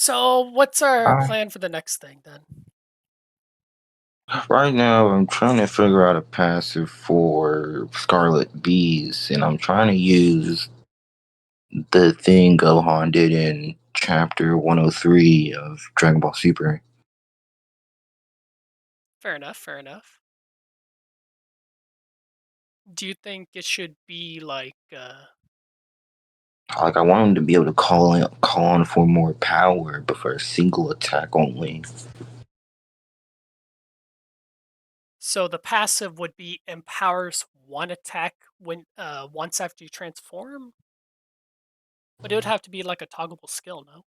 So, what's our Uh, plan for the next thing then? right now, I'm trying to figure out a passive for Scarlet Bees, and I'm trying to use the thing Gohan did in Chapter 103 of Dragon Ball Super. Fair enough, fair enough. Do you think it should be like Like, I want him to be able to call on for more power, but for a single attack only. so the passive would be empowers one attack when once after you transform? But it would have to be like a toggleable skill, no?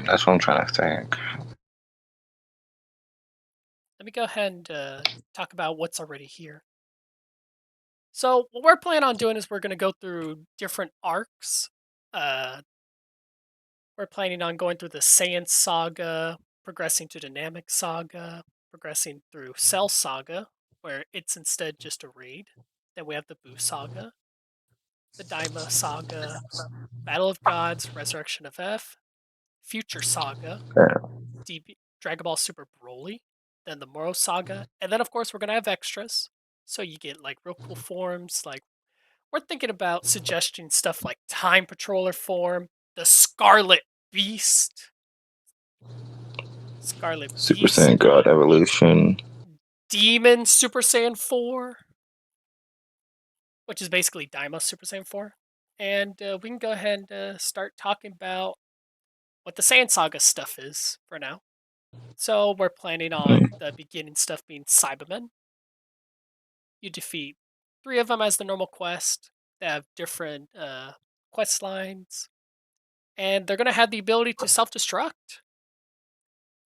That's what I'm trying to think. Let me go ahead and talk about what's already here. So, what we're planning on doing is we're going to go through different arcs. Uh, we're planning on going through the Saiyan Saga, progressing to Dynamic Saga, progressing through Cell Saga, where it's instead just a raid. Then we have the Buu Saga, the Daima Saga, Battle of Gods, Resurrection of F, Future Saga, Yeah. Dragon Ball Super Broly, then the Moro Saga, and then of course we're gonna have extras. So you get like real cool forms. Like we're thinking about suggesting stuff like Time Patroller form, the Scarlet Beast, Scarlet Super Saiyan Beast, God Evolution. Demon Super Saiyan 4, which is basically Daima Super Saiyan 4. And we can go ahead and start talking about what the Saiyan Saga stuff is for now. So we're planning on Mm. the beginning stuff being Cybermen. You defeat three of them as the normal quest. They have different quest lines, and they're going to have the ability to self destruct,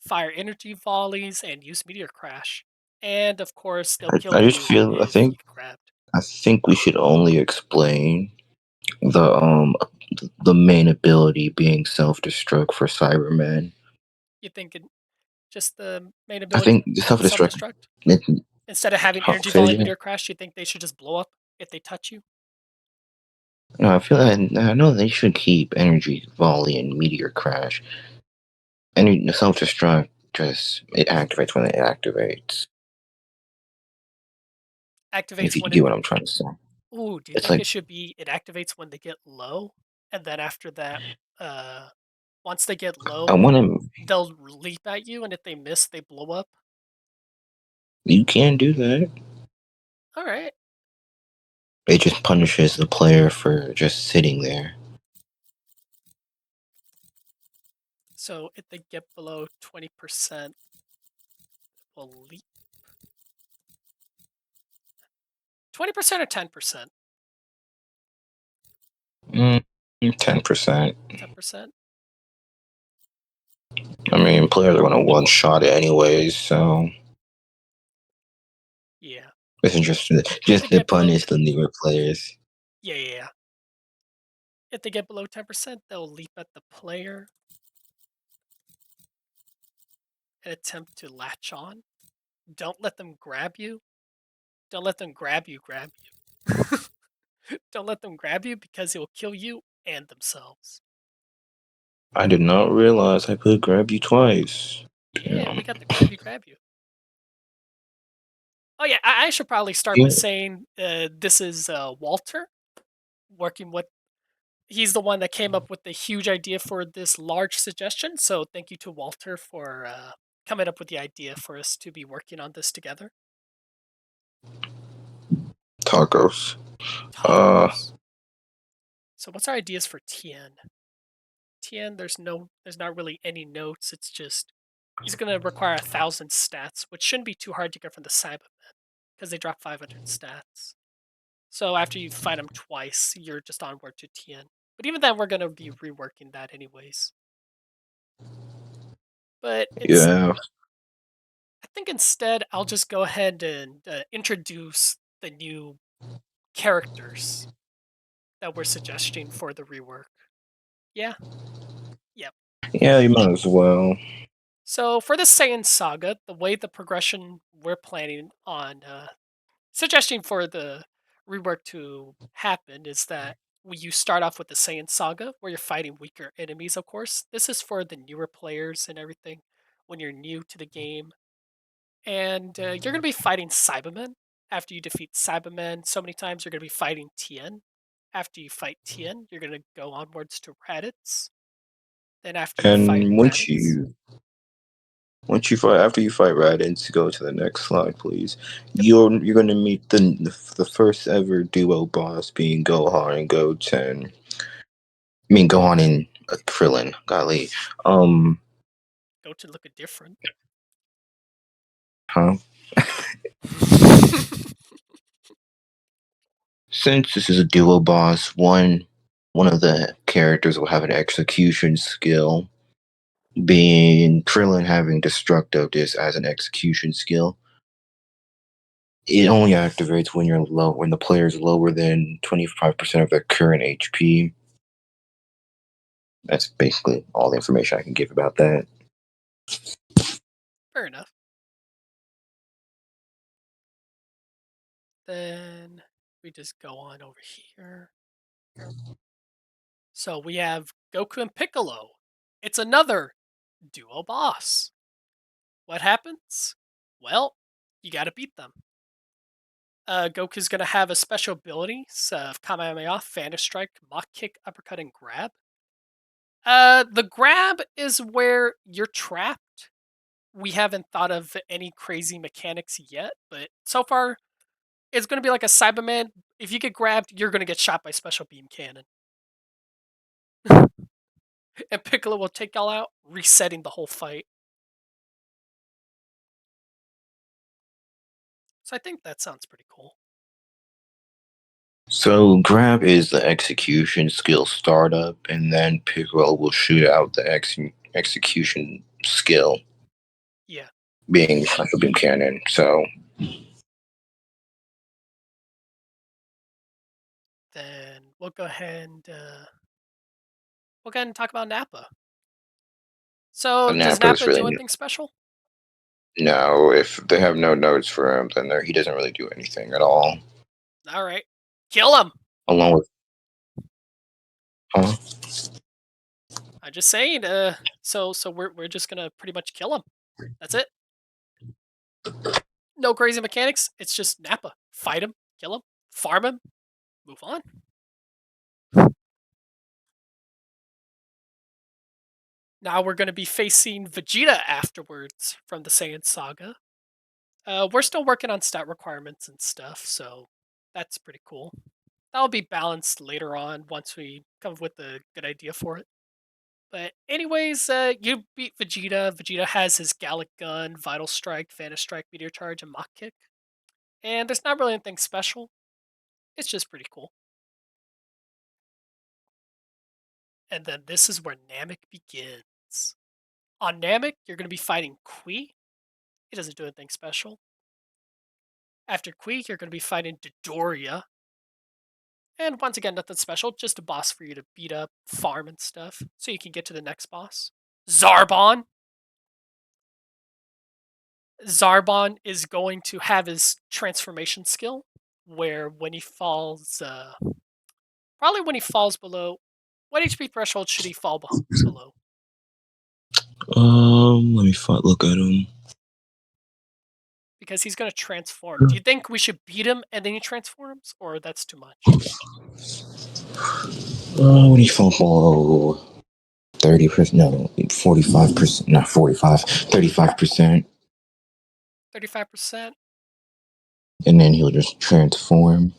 fire energy volleys, and use meteor crash. And of course, they'll kill I just you feel, if you get grabbed. I think we should only explain the main ability being self-destruct for Cybermen. You think just the main I ability think the being self self-destruct. destruct? It, Instead of having how, energy say it volley again? meteor crash, you think they should just blow up if they touch you? No, I feel like I know they should keep energy volley and meteor crash. And self-destruct just it activates when it activates. If Activates you when get it. what I'm trying to say, Ooh, do you it's think like it should be it activates when they get low, and then after that, uh, once they get I low, want to. they'll leap at you, and if they miss, they blow up. You can do that. All right. It just punishes the player for just sitting there. So if they get below 20%, will leap. 20% or 10%? 10%. 10%. I mean, players are gonna one shot it anyways, so Yeah. this is just If they to get below, punish the newer players. yeah, yeah, yeah. If they get below 10%, they'll leap at the player and attempt to latch on. Don't let them grab you. Don't let them grab you. Grab you. Don't let them grab you because it will kill you and themselves. I did not realize I could grab you twice. Yeah, we Damn. got the grab you. Oh yeah, I should probably start by Yeah, saying this is Walter working with. He's the one that came up with the huge idea for this large suggestion. So thank you to Walter for coming up with the idea for us to be working on this together. tacos. Uh, Tacos. So what's our ideas for Tien? Tien, there's not really any notes. It's just he's gonna require 1,000 stats, which shouldn't be too hard to get from the Cybermen because they drop 500 stats. So after you fight him twice, you're just onward to Tien. But even then, we're gonna be reworking that anyways. But it's yeah. I think instead I'll just go ahead and introduce the new characters that we're suggesting for the rework. Yeah, yep. Yeah, you might as well. So for the Saiyan Saga, the way the progression we're planning on suggesting for the rework to happen is that you start off with the Saiyan Saga, where you're fighting weaker enemies, of course. This is for the newer players and everything, when you're new to the game. And you're going to be fighting Cybermen. After you defeat Cybermen so many times, you're going to be fighting Tien. After you fight Tien, you're going to go onwards to Raditz. Then after you fight And Raditz, once you fight after you fight Raditz, go to the next slide, please. yep, You're gonna meet the first ever duo boss being Gohan and Goten. I mean Gohan and Krillin. Golly, um, go to look different. huh? Since this is a duo boss, one of the characters will have an execution skill, being Krillin having Destructo Disc as an execution skill. It only activates when you're low when the player is lower than 25% of their current HP. That's basically all the information I can give about that. Fair enough. Then we just go on over here. So we have Goku and Piccolo. It's another duo boss. What happens? Well, you gotta beat them. Goku's gonna have a special abilities of Kamehameha, Vanish Strike, Mach Kick, Uppercut, and Grab. The grab is where you're trapped. We haven't thought of any crazy mechanics yet, but so far it's gonna be like a Cyberman. If you get grabbed, you're gonna get shot by Special Beam Cannon, and Piccolo will take y'all out, resetting the whole fight. So I think that sounds pretty cool. So grab is the execution skill startup, and then Piccolo will shoot out the execution skill, Yeah. being Special Beam Cannon. So Then we'll go ahead and talk about Nappa. So does Nappa is Nappa do really anything special? no. If they have no notes for him, then he doesn't really do anything at all. All right, kill him. Along with huh? I'm just saying. So we're just gonna pretty much kill him. That's it. No crazy mechanics. It's just Nappa. Fight him, kill him, farm him, move on. Now we're gonna be facing Vegeta afterwards from the Saiyan Saga. We're still working on stat requirements and stuff, so that's pretty cool. That'll be balanced later on once we come up with a good idea for it. But anyways, you beat Vegeta. Vegeta has his Gallic Gun, Vital Strike, Vanish Strike, Meteor Charge, and Mach Kick. And there's not really anything special. It's just pretty cool. And then this is where Namek begins. On Namek, you're going to be fighting Kui. He doesn't do anything special. After Kui, you're going to be fighting Dodoria. And once again, nothing special, just a boss for you to beat up, farm, and stuff, so you can get to the next boss. Zarbon. Zarbon is going to have his transformation skill, where when he falls, probably when he falls below, what HP threshold should he fall below? Let me look at him. Because he's going to transform. Do you think we should beat him and then he transforms, or that's too much? When he fall below 30%, no, 45%, not 45, 35%, 35%? and then he'll just transform.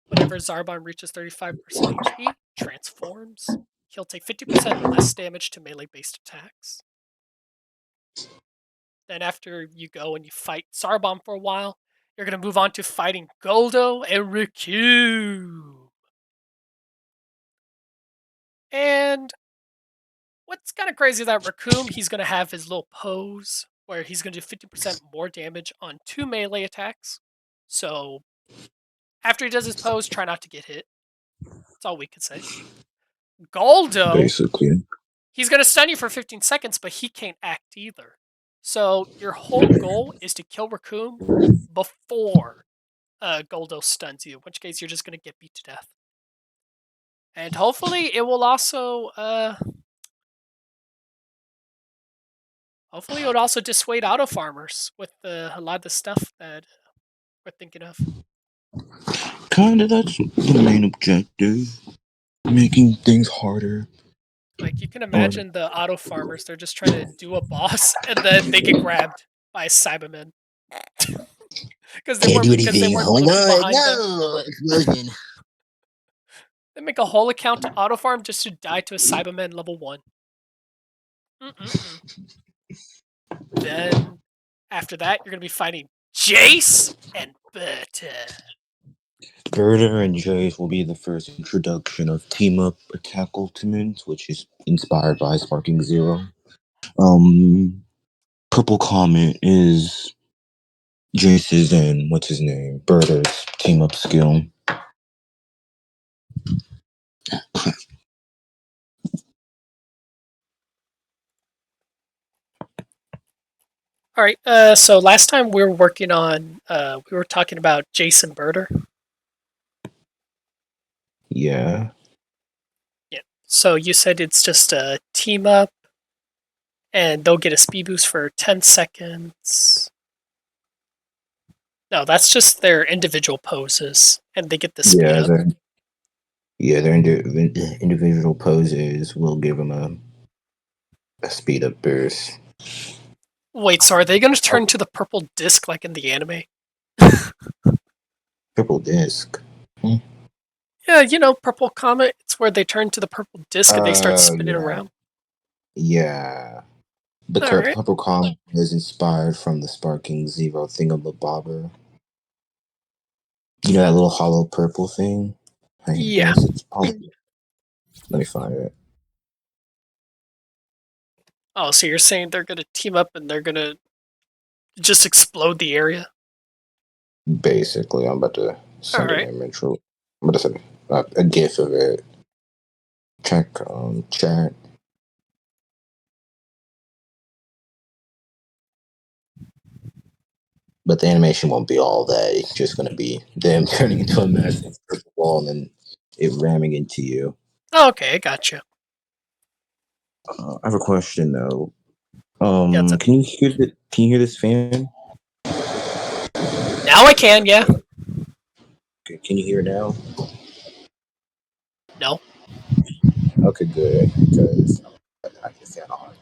Whenever Zarbon reaches 35% HP, transforms. He'll take 50% less damage to melee-based attacks. Then after you go and you fight Zarbon for a while, you're going to move on to fighting Goldo and Riku. And what's kind of crazy about Raccoon, he's going to have his little pose where he's going to do 50% more damage on 2 melee attacks. So after he does his pose, try not to get hit. That's all we can say. Goldo, Basically. he's going to stun you for 15 seconds, but he can't act either. So your whole goal is to kill Raccoon before Goldo stuns you, in which case you're just going to get beat to death. And hopefully it will also dissuade auto farmers with a lot of the stuff that we're thinking of. Kinda, that's the main objective. Making things harder. Like you can Or imagine the auto farmers, they're just trying to do a boss and then they get grabbed by a Cyberman can't do because they anything. weren't Hold looking on. behind them. No! Explosion. They make a whole account to auto farm just to die to a Cyberman level 1. Mm-mm-mm. Then after that, you're gonna be fighting Jace and Berta. Gerda and Jace will be the first introduction of team up attack ultimates, which is inspired by Sparking Zero. Um, Purple Comet is Jace's and what's his name? Berta's team up skill. All right. So last time we were working on, we were talking about Jason Berter. Yeah. Yeah. So you said it's just a team up, and they'll get a speed boost for 10 seconds. No, that's just their individual poses, and they get the speed Yeah, up. their individual poses will give them a speed up burst. Wait, so are they going to Oh, turn to the purple disc like in the anime? triple disc. Hmm. Yeah, you know, Purple Comet. It's where they turn to the purple disc and they start spinning Yeah. around. Yeah. The All right. purple comet is inspired from the Sparking Zero thingamabobber. You know that little hollow purple thing? I Yeah. guess it's probably. Let me find it. Oh, so you're saying they're going to team up and they're going to just explode the area? Basically, I'm about to All send an right. image. I'm about to send a GIF of it. Check chat. But the animation won't be all that. It's just going to be them turning into a massive purple ball and then it ramming into you. Oh, okay, I gotcha. I have a question though. Yeah, it's a, Can you hear this fan? now I can, yeah. Can you hear it now? No, Okay, good. Because I can fan on.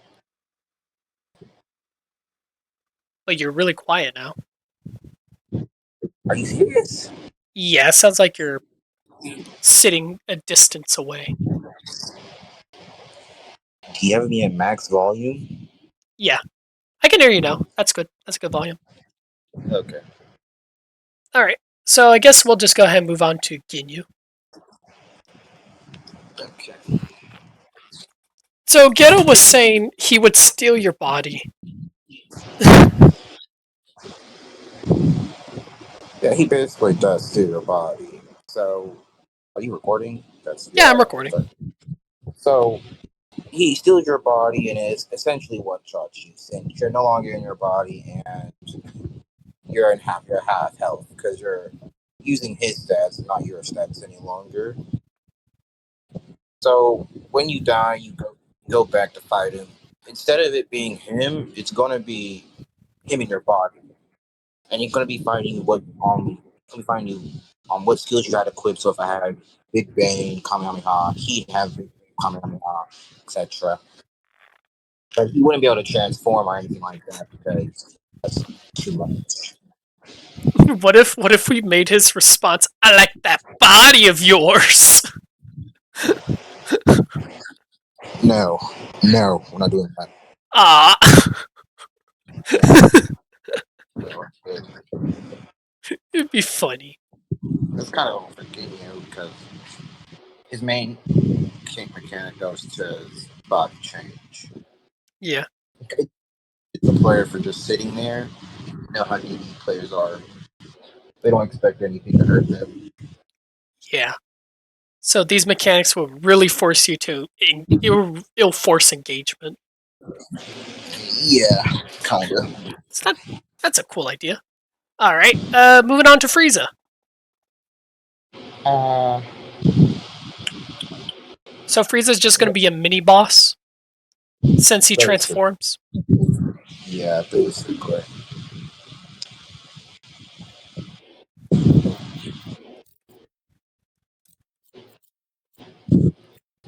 but you're really quiet now. Are you serious? Yeah, it sounds like you're sitting a distance away. Do you have me at max volume? Yeah, I can hear you now. That's good. That's a good volume. Okay. All right. So I guess we'll just go ahead and move on to Ginyu. Okay. So Geto was saying he would steal your body. Yeah, he basically does steal your body. So, are you recording? That's Yeah, I'm yeah. recording. So he steals your body and is essentially one shots you. Since you're no longer in your body and you're in half health because you're using his stats and not your stats any longer. So when you die, you go back to fight him. Instead of it being him, it's gonna be him in your body, and he's gonna be fighting you on what skills you had equipped. So if I had Big Bang, Kamehameha, he'd have Big Bang, Kamehameha, etc. But he wouldn't be able to transform or anything like that because that's too much. What if we made his response, "I like that body of yours"? No, no, we're not doing that. Ah, it'd be funny. It's kind of overthinking you because his main kink mechanic goes to his body change. Yeah, It's a player for just sitting there. You know how DBU players are. They don't expect anything to hurt them. yeah. So these mechanics will really force you to. It'll force engagement. Yeah, kinda. It's not. That's a cool idea. All right. Moving on to Frieza. Uh, So Frieza's just going to be a mini boss since he basically, transforms. yeah, basically.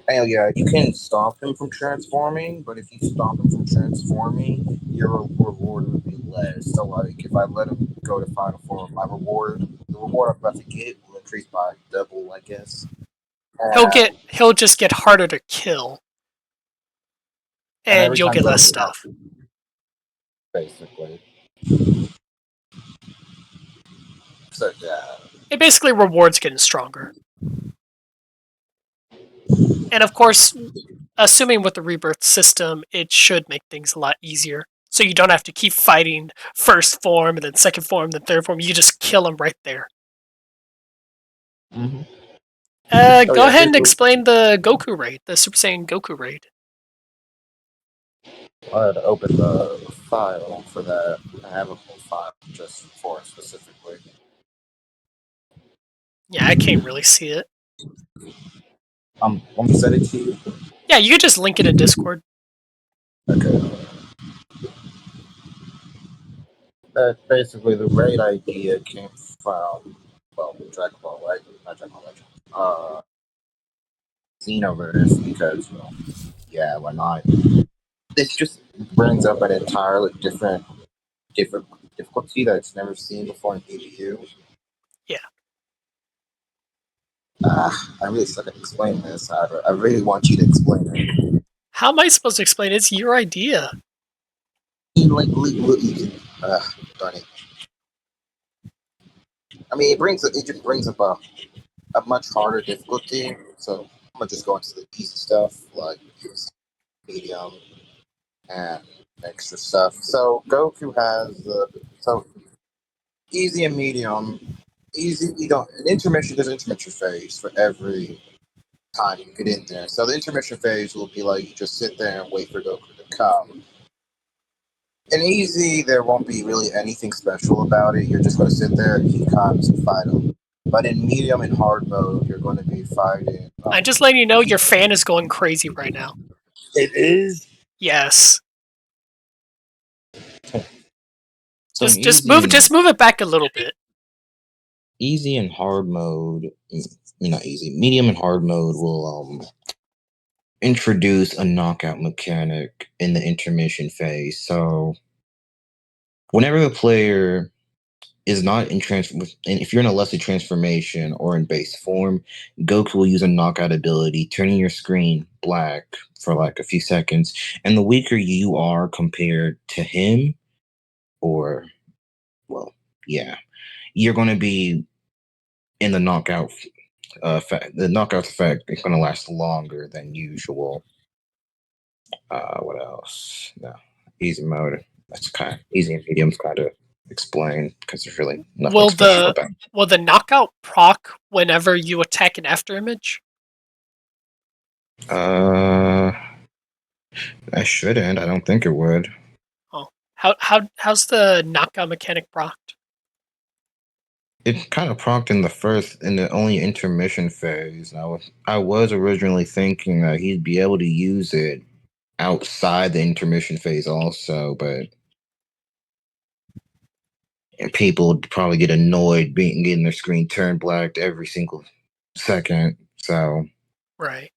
And yeah, you can stop him from transforming, but if you stop him from transforming, your reward would be less. So, like, if I let him go to final form, the reward I'm about to get, will increase by double, I guess. And, He'll just get harder to kill, and and every you'll time get less Goku, stuff. basically. So yeah. It basically rewards getting stronger. And of course, assuming with the rebirth system, it should make things a lot easier. So you don't have to keep fighting first form and then second form, then third form. You just kill him right there. Hmm. Oh Go yeah, ahead and basically. explain the Goku raid, the Super Saiyan Goku raid. I had to open the file for that. I have a whole file just for it specifically. Yeah, I can't really see it. I'm gonna send it to you. Yeah, you could just link it in Discord. Okay. That basically the raid idea came from, well, Dragon Ball, right? Not Dragon Ball Legend. Xenoverse, because, well, yeah, why not? This just brings up an entirely different difficulty that it's never seen before in DBU. Yeah. I really suck at explaining this. I really want you to explain it. How am I supposed to explain it? It's your idea. Like, darn it. I mean, it just brings up a much harder difficulty. So I'm gonna just go into the easy stuff, like medium and extra stuff. So Goku has so easy and medium. Easy, you don't an intermission. There's an intermission phase for every time you get in there. So the intermission phase will be like you just sit there and wait for Goku to come. In easy, there won't be really anything special about it. You're just going to sit there and he comes and fight him. But in medium and hard mode, you're going to be fighting. I'm just letting you know your fan is going crazy right now. It is. Yes. So in Just move it back a little bit. easy and hard mode, not easy, medium and hard mode will introduce a knockout mechanic in the intermission phase. So whenever the player is not in and if you're in a lesser transformation or in base form, Goku will use a knockout ability, turning your screen black for like a few seconds. And the weaker you are compared to him, or well, yeah, you're going to be in the knockout effect. The knockout effect is going to last longer than usual. What else? No, easy mode. That's kind of easy and medium's kind of explained because there's really nothing Will special the about it. will the knockout proc whenever you attack an after image? Uh, I shouldn't. I don't think it would. Oh, how's the knockout mechanic procced? It kind of procked in the only intermission phase. I was originally thinking that he'd be able to use it outside the intermission phase also, but people would probably get annoyed being getting their screen turned black every single second. So Right.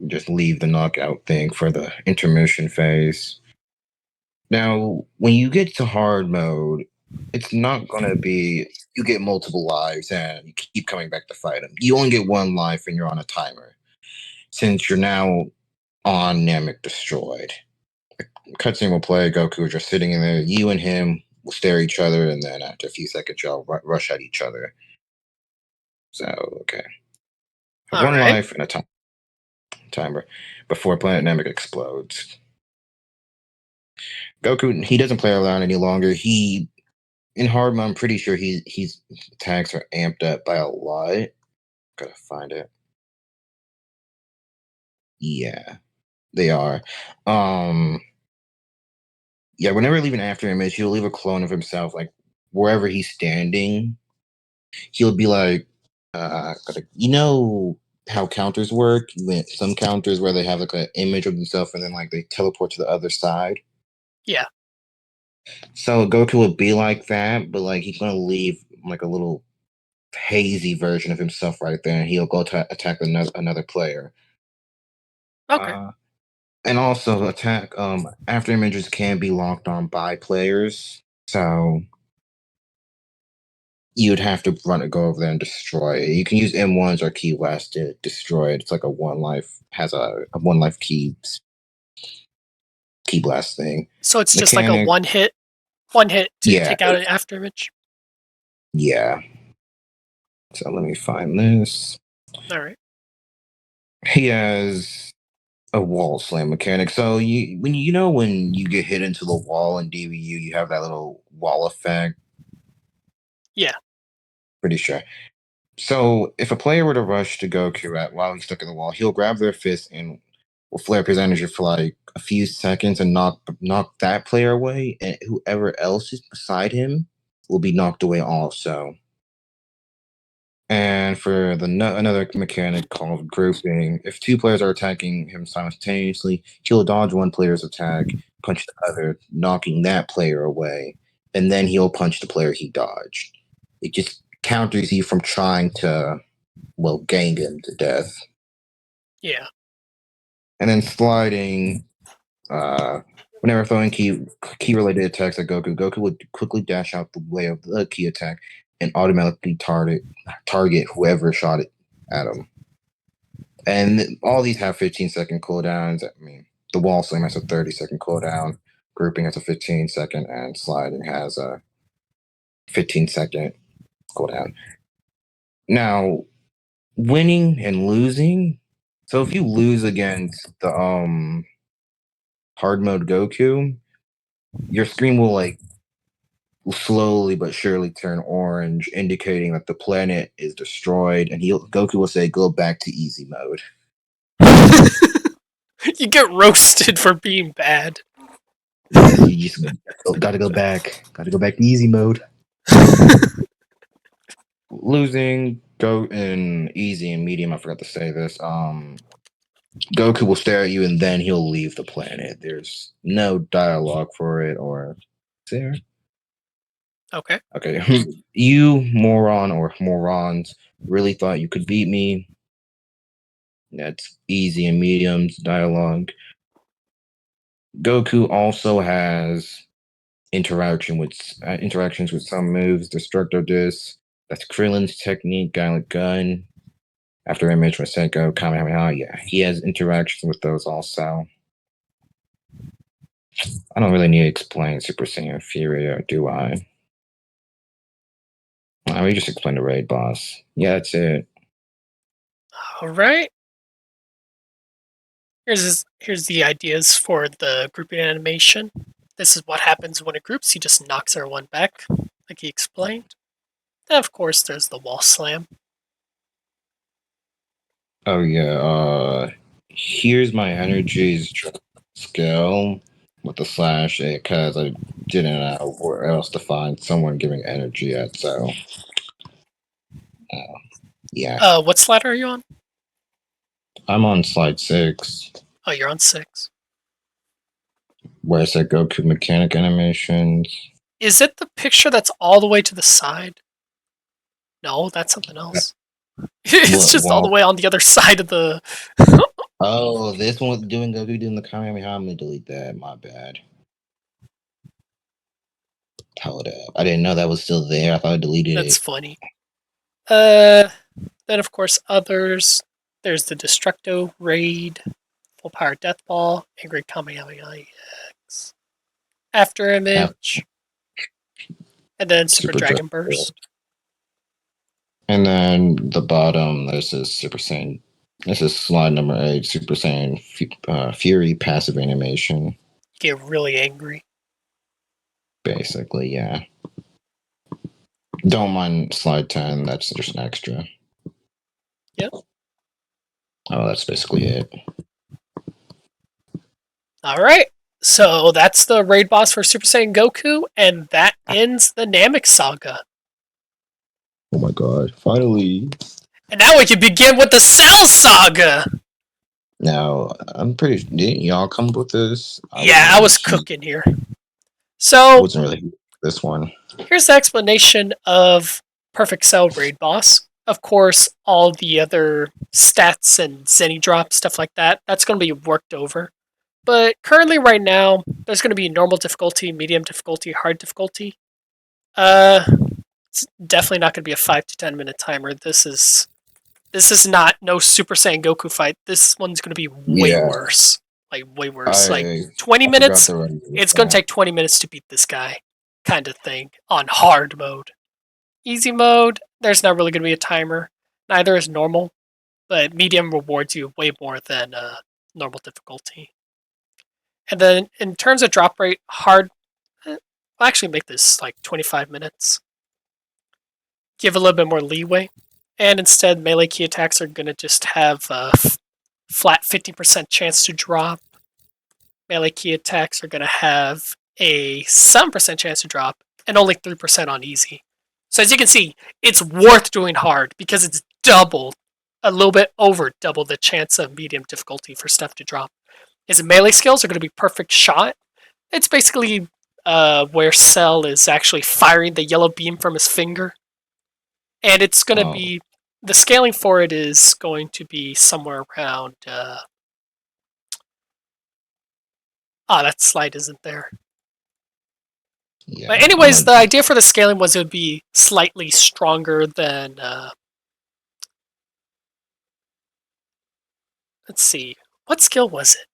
just leave the knockout thing for the intermission phase. Now, when you get to hard mode, it's not going to be you get multiple lives and you keep coming back to fight him. You only get one life and you're on a timer. Since you're now on Namek Destroyed, cutscene will play. Goku is just sitting in there. You and him will stare at each other, and then after a few seconds, y'all rush at each other. So, okay. Have All one right. life and a timer before Planet Namek explodes. Goku, he doesn't play around any longer. He in hard mode, I'm pretty sure he's attacks are amped up by a lot. Gotta find it. Yeah. They are. Um, yeah, whenever leaving after image, he'll leave a clone of himself, like wherever he's standing. He'll be like, you know how counters work? Some counters where they have like an image of themselves and then like they teleport to the other side. Yeah. So Goku would be like that, but like he's gonna leave like a little hazy version of himself right there, and he'll go to attack another player. Okay. Uh, and also attack after images can be locked on by players, so you'd have to run it, go over there and destroy it. You can use M1s or key blast to destroy it. It's like a one life has a one life key blast thing. So it's just like a Mechanic, one hit to yeah, take out an after image. yeah. So let me find this. All right. He has a wall slam mechanic. So when you get hit into the wall in DBU, you have that little wall effect. Yeah. Pretty sure. So if a player were to rush to Goku while he's stuck in the wall, he'll grab their fist and will flare up his energy for like a few seconds and knock that player away, and whoever else is beside him will be knocked away also. And for another mechanic called grouping, if two players are attacking him simultaneously, he'll dodge one player's attack, punch the other, knocking that player away, and then he'll punch the player he dodged. It just counters you from trying to, well, gang him to death. Yeah. And then sliding, uh, whenever throwing key related attacks at Goku would quickly dash out the way of the key attack and automatically target whoever shot it at him. And all these have 15-second cooldowns. I mean, the wall slam has a 30-second cooldown, grouping has a 15-second, and sliding has a 15-second cooldown. Now, winning and losing. So if you lose against the hard mode Goku, your screen will like slowly but surely turn orange, indicating that the planet is destroyed, and Goku will say, "Go back to easy mode." You get roasted for being bad. Yes, you just gotta go back. Gotta go back to easy mode. Losing, go in easy and medium. I forgot to say this. Goku will stare at you and then he'll leave the planet. There's no dialogue for it or there. Okay. Okay, you moron or morons really thought you could beat me. That's easy and mediums dialogue. Goku also has interactions with some moves. Destructo Disc. That's Krillin's technique. Gauntlet Gun. After image with Senko, Kamehameha. Yeah, he has interactions with those also. I don't really need to explain Super Saiyan Fury, do I? I mean, just explain the raid boss. Yeah, that's it. All right. Here's the ideas for the grouping animation. This is what happens when it groups. He just knocks everyone back, like he explained. Then of course there's the wall slam. Oh yeah. Here's my energies scale with the slash because I didn't know where else to find someone giving energy at. So uh, yeah, What slide are you on? I'm on slide 6 Oh, you're on 6. where it said Goku mechanic animations. Is it the picture that's all the way to the side? No, that's something else. It's What just all the wall? way on the other side of the. Oh, this one was doing Goku doing the Kamehameha. I'm gonna delete that. My bad. Hold up. I didn't know that was still there. I thought I deleted That's it. funny. Uh, then of course others. There's the Destructo Raid, Full Power Death Ball, Angry Kamehameha X, After After Image, and then Super Super Dragon Dragon Ball. Burst. And then the bottom, this is Super Saiyan. This is slide number 8, Super Saiyan Fury passive animation. Get really angry. Basically, yeah. Don't mind slide 10. That's just an extra. Yep. Oh, that's basically it. Alright, so that's the raid boss for Super Saiyan Goku, and that ends the Namek saga. Oh my god! Finally. And now we can begin with the Cell saga! Now I'm pretty. Didn't y'all come up with this? I Yeah, wasn't I really was keen. cooking here. So, Wasn't really keen for this one. here's the explanation of Perfect Cell raid boss. Of course, all the other stats and Zenny drop, stuff like that, that's going to be worked over. But currently, right now, there's going to be normal difficulty, medium difficulty, hard difficulty. Uh, it's definitely not going to be a 5 to 10 minute timer. This is not no Super Saiyan Goku fight. This one's going to be way Yeah, worse, like way worse. Like I 20 I forgot minutes. to run with It's going to that. take 20 minutes to beat this guy, kind of thing on hard mode. Easy mode, there's not really going to be a timer. Neither is normal, but medium rewards you way more than normal difficulty. And then in terms of drop rate, hard, I'll actually make this like 25 minutes. Give a little bit more leeway. And instead, melee key attacks are going to just have a flat 50% chance to drop. Melee key attacks are going to have a 7% chance to drop and only 3% on easy. So as you can see, it's worth doing hard because it's double, a little bit over double the chance of medium difficulty for stuff to drop. His melee skills are going to be perfect shot. It's basically where Cell is actually firing the yellow beam from his finger. And it's going to Oh, be, the scaling for it is going to be somewhere around, that slide isn't there. yeah. But I'm anyways, a the idea for the scaling was it would be slightly stronger than, let's see, what skill was it?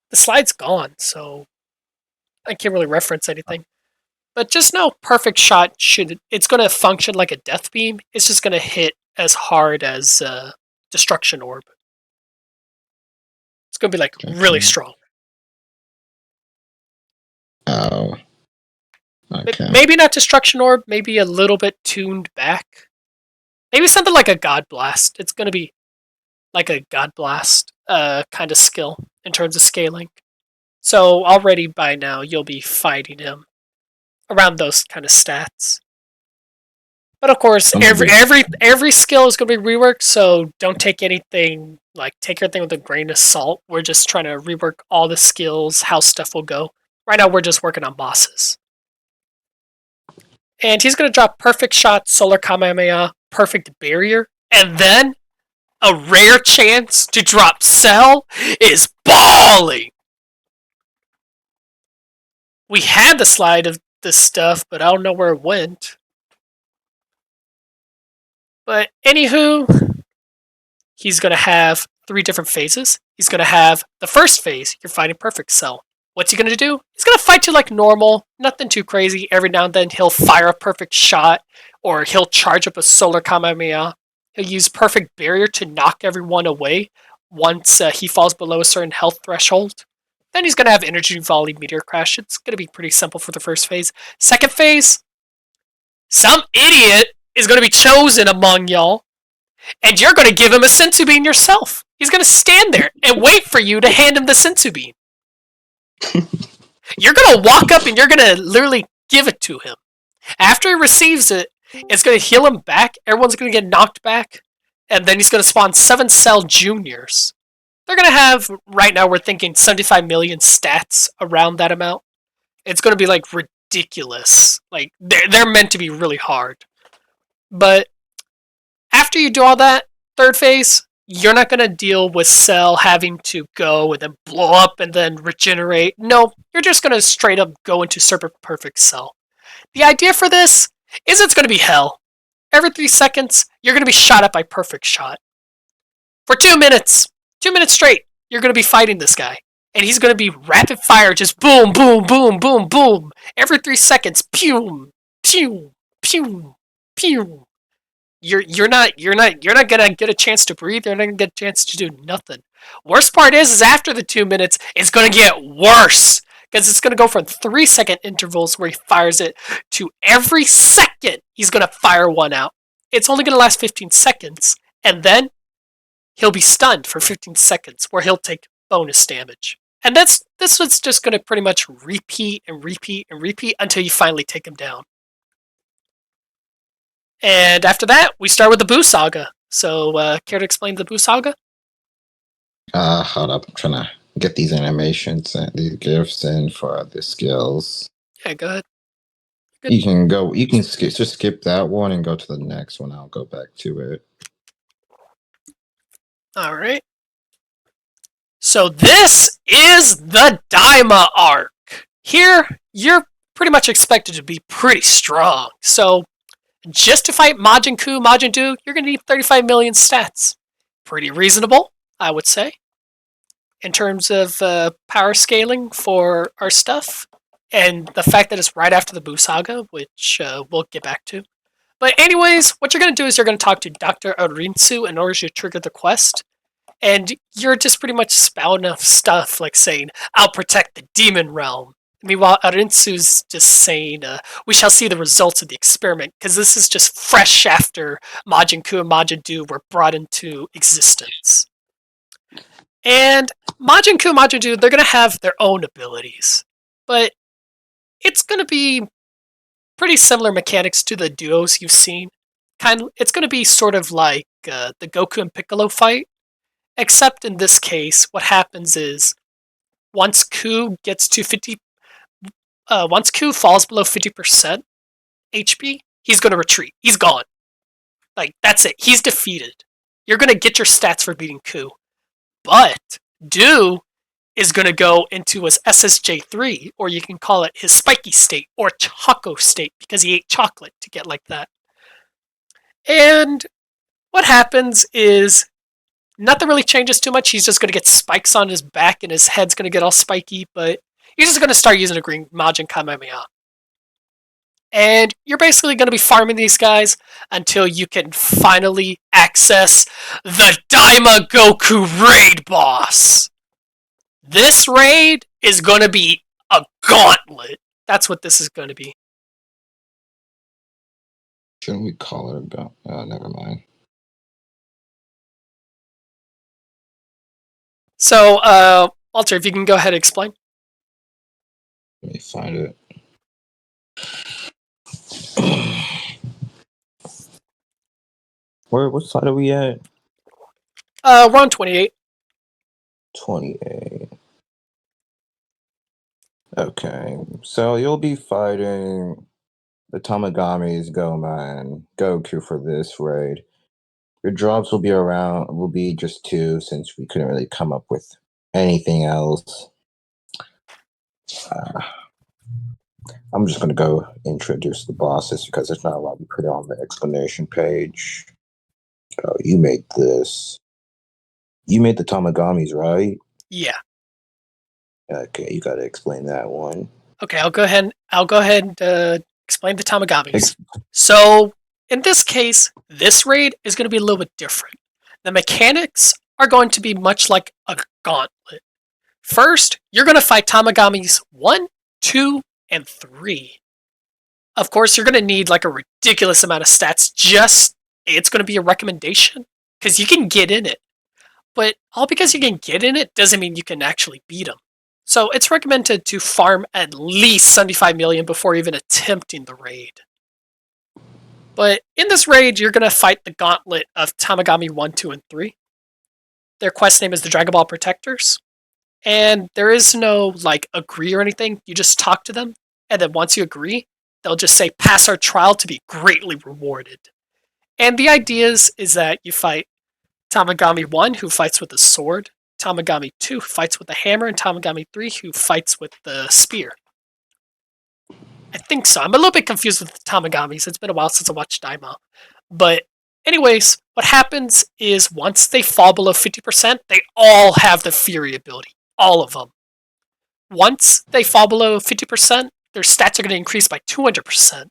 The slide's gone, so I can't really reference anything. But just know perfect shot it's going to function like a death beam. It's just going to hit as hard as destruction orb. It's going to be like really okay. strong. Oh, okay. Maybe not destruction orb, maybe a little bit tuned back. Maybe something like a god blast. It's going to be like a god blast kind of skill in terms of scaling. So already by now you'll be fighting him around those kind of stats. But of course, I'm a every bit. every every skill is going to be reworked. So don't take anything take everything with a grain of salt. We're just trying to rework all the skills, how stuff will go. Right now, we're just working on bosses. And he's going to drop perfect shot, solar kamehameha, perfect barrier, and then a rare chance to drop Cell is balling. We had the slide of this stuff, but I don't know where it went. But anywho, he's going to have 3 different phases. He's going to have the first phase, you're fighting perfect Cell. What's he going to do? He's going to fight you like normal, nothing too crazy. Every now and then he'll fire a perfect shot, or he'll charge up a solar kamehameha. He'll use perfect barrier to knock everyone away once he falls below a certain health threshold. Then he's going to have energy volley meteor crash. It's going to be pretty simple for the first phase. Second phase, some idiot is going to be chosen among y'all, and you're going to give him a sensu bean yourself. He's going to stand there and wait for you to hand him the sensu bean. You're going to walk up and you're going to literally give it to him. After he receives it, it's going to heal him back. Everyone's going to get knocked back. And then he's going to spawn 7 Cell Juniors. They're going to have, right now, we're thinking 75 million stats around that amount. It's going to be like ridiculous. Like, they're meant to be really hard. But after you do all that, third phase, you're not going to deal with Cell having to go and then blow up and then regenerate. No, you're just going to straight up go into Super Perfect Cell. The idea for this is it's going to be hell. Every 3 seconds, you're going to be shot at by Perfect Shot. For 2 minutes, 2 minutes straight, you're going to be fighting this guy. And he's going to be rapid fire, just boom, boom, boom, boom, boom. Every 3 seconds, pew, pew, pew, pew. You're not gonna get a chance to breathe. You're not gonna get a chance to do nothing. Worst part is after the 2 minutes, it's gonna get worse because it's gonna go from 3 second intervals where he fires it to every second he's gonna fire one out. It's only gonna last 15 seconds, and then he'll be stunned for 15 seconds where he'll take bonus damage. And this this one's just going to pretty much repeat and repeat and repeat until you finally take him down. And after that, we start with the Boo Saga. So, care to explain the Boo Saga? Hold up. I'm trying to get these animations and these gifs in for the skills. Yeah, go ahead. Good. You can go. You can just skip that one and go to the next one. I'll go back to it. All right. So this is the Daima arc. Here, you're pretty much expected to be pretty strong. So just to fight Majin Ku, Majin Du, you're going to need 35 million stats. Pretty reasonable, I would say, in terms of power scaling for our stuff. And the fact that it's right after the Buu Saga, which we'll get back to. But anyways, what you're going to do is you're going to talk to Dr. Arinsu in order to trigger the quest. And you're just pretty much spouting off stuff like saying, I'll protect the demon realm. Meanwhile, Arinsu's just saying, we shall see the results of the experiment, because this is just fresh after Majin Ku and Majin Du were brought into existence. And Majin Ku and Majin Du, they're going to have their own abilities. But it's going to be pretty similar mechanics to the duos you've seen. It's going to be sort of like the Goku and Piccolo fight. Except in this case, what happens is once Ku gets to once Ku falls below 50% HP, he's going to retreat. He's gone. Like, that's it. He's defeated. You're going to get your stats for beating Ku. But Du is going to go into his SSJ3, or you can call it his spiky state, or Choco state, because he ate chocolate to get like that. And what happens is nothing really changes too much. He's just going to get spikes on his back and his head's going to get all spiky, but he's just going to start using a green Majin Kamehameha. And you're basically going to be farming these guys until you can finally access the Daima Goku raid boss. This raid is going to be a gauntlet. That's what this is going to be. Shouldn't we call it a go? Never mind. So, Walter, if you can go ahead and explain. Let me find it. What side are we at? We're on 28. 28. Okay, so you'll be fighting the Tamagami's Goma and Goku for this raid. Your drops will be just 2 since we couldn't really come up with anything else. I'm just gonna go introduce the bosses because there's not a lot we put on the explanation page. Oh, you made this. You made the Tamagamis, right? Yeah. Okay, you gotta explain that one. Okay, I'll go ahead and explain the Tamagamis. So, in this case, this raid is going to be a little bit different. The mechanics are going to be much like a gauntlet. First, you're going to fight Tamagamis 1, 2, and 3. Of course, you're going to need like a ridiculous amount of stats. It's going to be a recommendation, because you can get in it. But all because you can get in it doesn't mean you can actually beat them. So it's recommended to farm at least 75 million before even attempting the raid. But in this raid, you're going to fight the gauntlet of Tamagami 1, 2, and 3. Their quest name is the Dragon Ball Protectors. And there is no, like, agree or anything. You just talk to them. And then once you agree, they'll just say, pass our trial to be greatly rewarded. And the idea is that you fight Tamagami 1, who fights with a sword. Tamagami 2, who fights with the hammer, and Tamagami 3, who fights with the spear. I think so. I'm a little bit confused with the Tamagamis. It's been a while since I watched Daima. But anyways, what happens is once they fall below 50%, they all have the Fury ability. All of them. Once they fall below 50%, their stats are going to increase by 200%.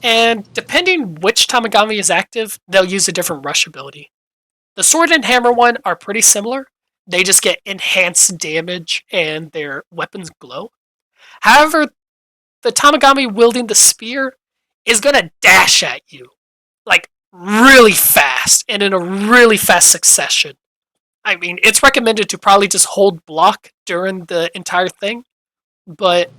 And depending which Tamagami is active, they'll use a different rush ability. The sword and hammer one are pretty similar. They just get enhanced damage and their weapons glow. However, the Tamagami wielding the spear is going to dash at you. Like, really fast and in a really fast succession. I mean, it's recommended to probably just hold block during the entire thing, but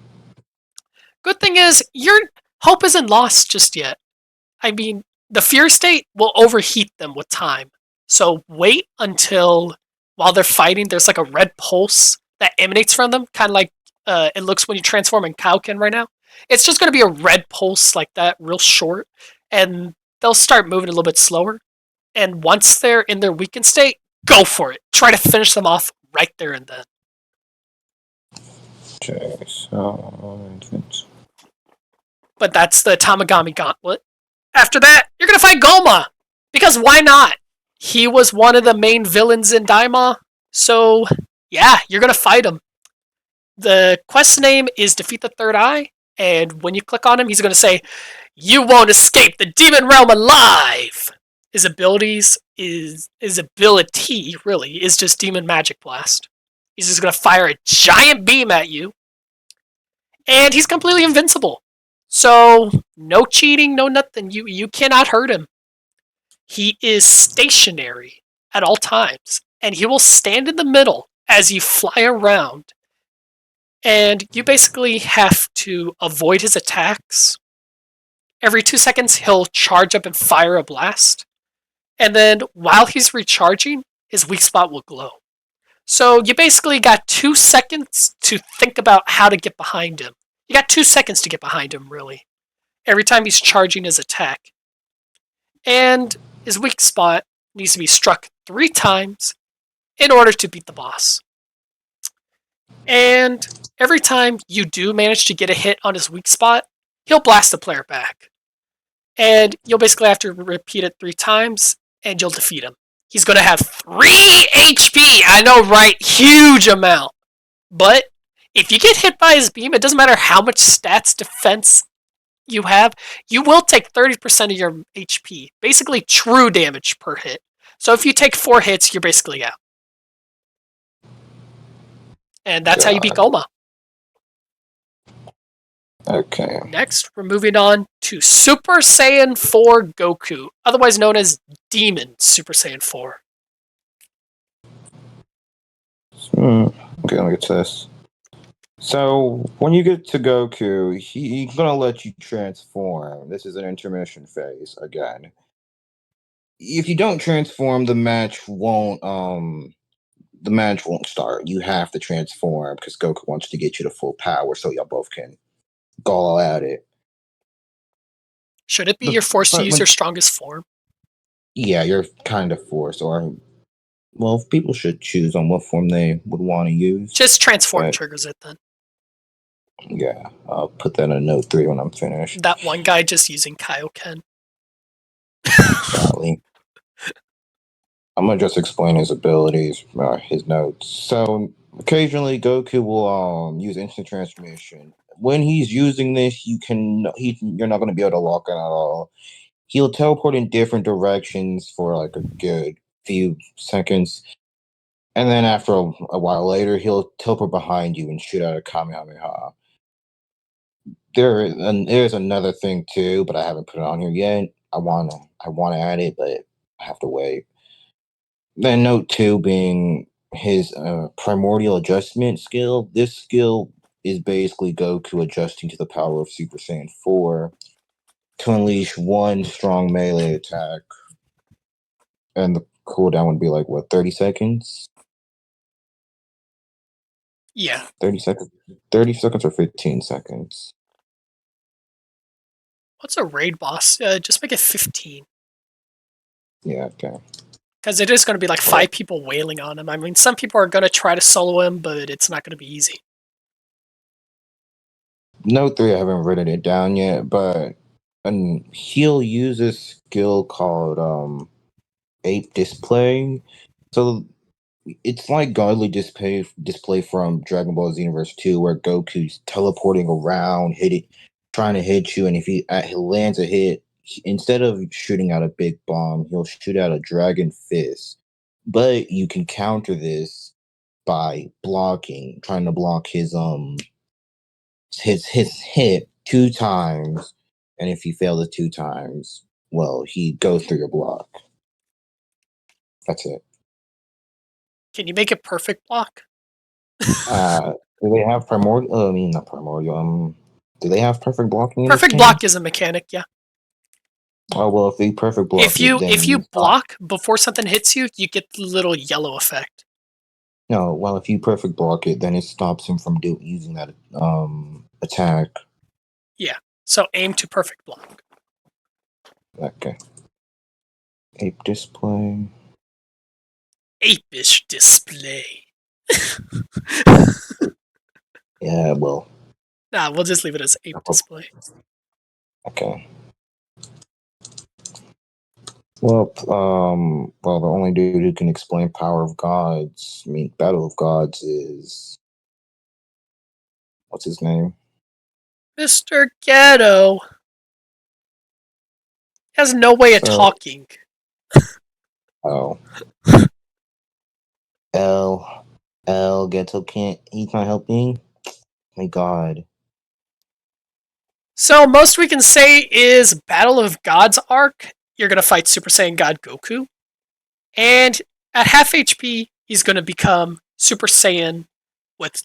good thing is your hope isn't lost just yet. I mean, the fear state will overheat them with time. So wait until while they're fighting, there's like a red pulse that emanates from them, kind of like it looks when you transform in Kaioken right now. It's just going to be a red pulse like that, real short, and they'll start moving a little bit slower. And once they're in their weakened state, go for it. Try to finish them off right there and then. Okay, so But that's the Tamagami Gauntlet. After that, you're going to fight Goma. Because why not? He was one of the main villains in Daima. So, yeah, you're going to fight him. The quest name is Defeat the Third Eye. And when you click on him, he's going to say, "You won't escape the demon realm alive." His abilities his ability really is just Demon Magic Blast. He's just going to fire a giant beam at you, and he's completely invincible. So no cheating, no nothing. You cannot hurt him. He is stationary at all times, and he will stand in the middle as you fly around. And you basically have to avoid his attacks. Every 2 seconds, he'll charge up and fire a blast. And then while he's recharging, his weak spot will glow. So you basically got 2 seconds to think about how to get behind him. You got 2 seconds to get behind him, really, every time he's charging his attack. And his weak spot needs to be struck 3 times in order to beat the boss. And every time you do manage to get a hit on his weak spot, he'll blast the player back. And you'll basically have to repeat it 3 times, and you'll defeat him. He's going to have 3 HP. I know, right? Huge amount. But if you get hit by his beam, it doesn't matter how much stats defense you have, you will take 30% of your HP. Basically, true damage per hit. So if you take 4 hits, you're basically out. And that's how you beat God. Goma. Okay. Next, we're moving on to Super Saiyan 4 Goku, otherwise known as Demon Super Saiyan 4. Okay, let me get to this. So when you get to Goku, he's gonna let you transform. This is an intermission phase again. If you don't transform, the match won't start. You have to transform because Goku wants to get you to full power so y'all both can go all at it. Should it be you're forced to But use when your strongest form? yeah, you're kind of forced, or well, people should choose on what form they would want to use. Just transform But triggers it then. yeah, I'll put that in note 3 when I'm finished. That one guy just using Kaioken. Golly. I'm gonna just explain his abilities, his notes. So occasionally, Goku will use instant transformation. When he's using this, you're not gonna be able to lock in at all. He'll teleport in different directions for like a good few seconds, and then after a while later, he'll teleport behind you and shoot out a Kamehameha. There's another thing too, but I haven't put it on here yet. I wanna add it, but I have to wait. Then note 2 being his primordial adjustment skill. This skill is basically Goku adjusting to the power of Super Saiyan 4 to unleash one strong melee attack. And the cooldown would be like, what, 30 seconds? Yeah. 30 seconds? 30 seconds or 15 seconds? What's a raid boss? Just make it 15. Yeah, okay. Because it is going to be like Well, 5 people wailing on him. I mean, some people are going to try to solo him, but it's not going to be easy. note 3, I haven't written it down yet, but he'll use a skill called Ape Display. So it's like godly display from Dragon Ball Z Universe 2, where Goku's teleporting around, trying to hit you, and if he lands a hit, instead of shooting out a big bomb, he'll shoot out a dragon fist. But you can counter this by trying to block his hit 2 times, and if you fail the 2 times, well, he goes through your block. That's it. Can you make it perfect block? Do they have primordial? I mean, not primordial. Do they have perfect blocking in this Perfect game? block is a mechanic, yeah. Oh well, if they perfect If block it, you then if you you stop. block before something hits you, you get the little yellow effect. No, well, if you perfect block it, then it stops him from using that attack. Yeah. So aim to perfect block. Okay. Ape display. Apish display. Yeah, well, Nah, we'll just leave it as ape display. okay. Well, the only dude who can explain Power of Gods, I mean, Battle of Gods is what's his name? Mr. Geto has no way of So, talking. oh, L Geto can't. He's not helping. My God. So most we can say is Battle of Gods arc. You're gonna fight Super Saiyan God Goku, and at half HP, he's gonna become Super Saiyan with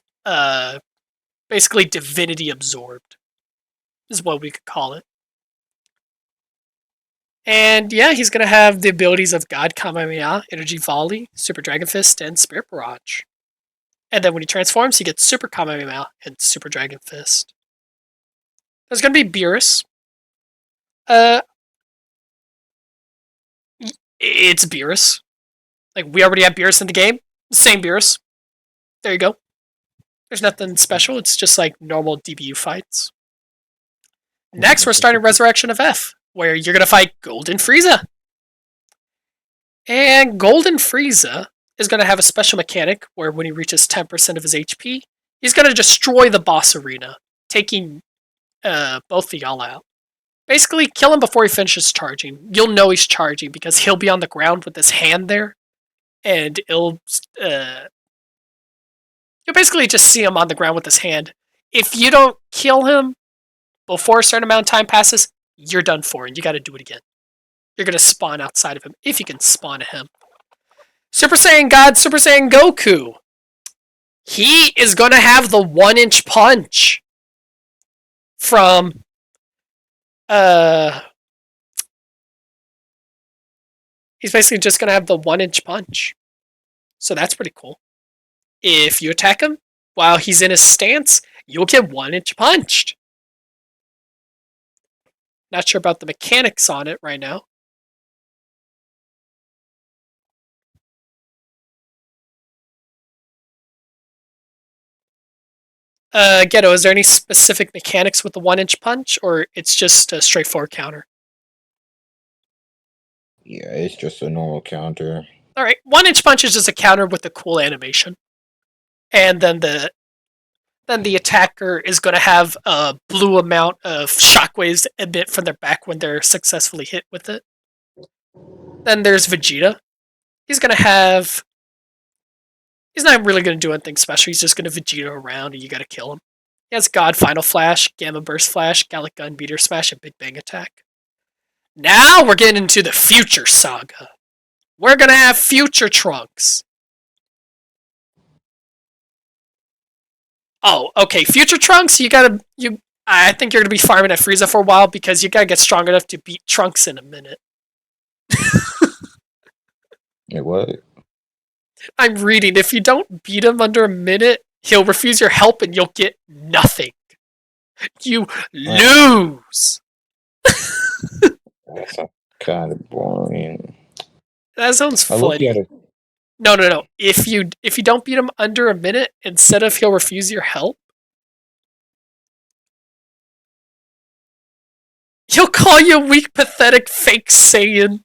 basically divinity absorbed, is what we could call it. And yeah, he's gonna have the abilities of God Kamehameha, Energy Volley, Super Dragon Fist, and Spirit Barrage. And then when he transforms, he gets Super Kamehameha and Super Dragon Fist. There's gonna be Beerus. Uh, it's Beerus. Like we already have Beerus in the game. Same Beerus. There you go. There's nothing special. It's just like normal DBU fights. Next, we're starting Resurrection of F, where you're gonna fight Golden Frieza. And Golden Frieza is going to have a special mechanic where when he reaches 10% of his HP, he's going to destroy the boss arena, taking both of y'all out. Basically, kill him before he finishes charging. You'll know he's charging because he'll be on the ground with his hand there, and you'll basically just see him on the ground with his hand. If you don't kill him before a certain amount of time passes, you're done for, and you got to do it again. You're going to spawn outside of him, if you can spawn at him. Super Saiyan God, Super Saiyan Goku. He is going to have the 1-inch punch from he's basically just going to have the 1-inch punch. So that's pretty cool. If you attack him while he's in his stance, you'll get 1-inch punched. Not sure about the mechanics on it right now. Geto, is there any specific mechanics with the 1-inch punch, or it's just a straightforward counter? Yeah, it's just a normal counter. Alright, 1-inch punch is just a counter with a cool animation. And then the attacker is going to have a blue amount of shockwaves emit from their back when they're successfully hit with it. Then there's Vegeta. He's going to have... He's not really going to do anything special. He's just going to Vegeta around and you got to kill him. He has God Final Flash, Gamma Burst Flash, Gallic Gun, Meteor Smash, and Big Bang Attack. Now we're getting into the Future Saga. We're going to have Future Trunks. Oh, okay. Future Trunks, I think you're gonna be farming at Frieza for a while because you gotta get strong enough to beat Trunks in a minute. Yeah, what? I'm reading. If you don't beat him under a minute, he'll refuse your help and you'll get nothing. You lose. That's kind of boring. That sounds I look at funny. it. No. If you don't beat him under a minute, instead of he'll refuse your help, he'll call you weak, pathetic, fake Saiyan.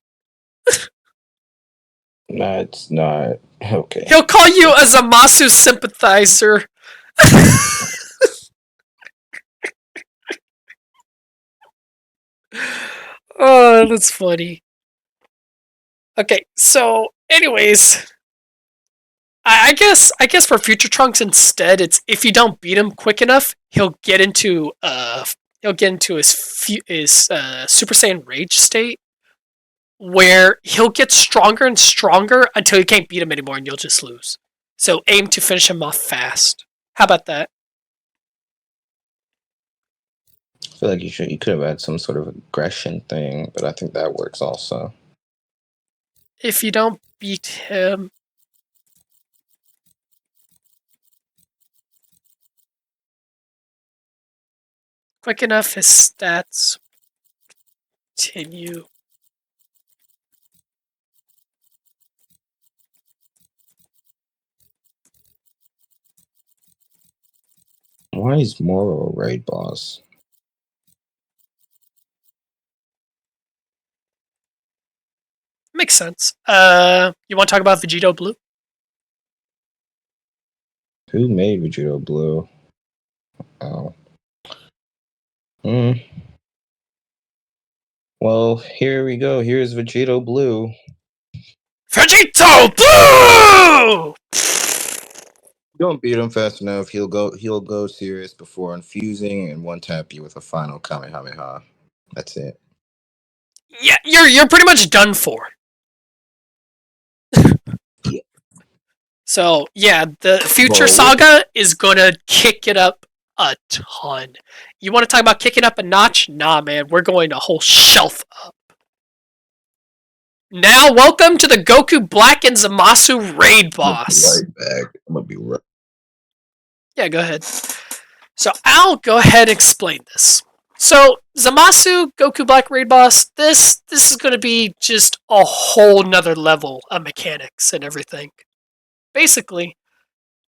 That's not okay. He'll call you a Zamasu sympathizer. Oh, that's funny. Okay, so anyways, I guess for Future Trunks instead, it's if you don't beat him quick enough, he'll get into his Super Saiyan Rage state, where he'll get stronger and stronger until you can't beat him anymore and you'll just lose. So aim to finish him off fast. How about that? I feel like you could have had some sort of aggression thing, but I think that works also. If you don't beat him, quick enough, his stats continue. Why is Moro a raid boss? Makes sense. You want to talk about Vegito Blue? Who made Vegito Blue? Oh. Hmm. Well, here we go. Here's Vegito Blue. Vegito Blue! Don't beat him fast enough. He'll go serious before infusing and one tap you with a final Kamehameha. That's it. Yeah, you're pretty much done for. Yeah. So yeah, the future Bro, saga is gonna kick it up a ton. You want to talk about kicking up a notch? Nah, man, we're going a whole shelf up. Now, welcome to the Goku Black and Zamasu raid I'm gonna be boss. right back. I'm gonna be right. Yeah, go ahead. So I'll go ahead and explain this. So Zamasu Goku Black raid boss, this is going to be just a whole nother level of mechanics and everything. Basically,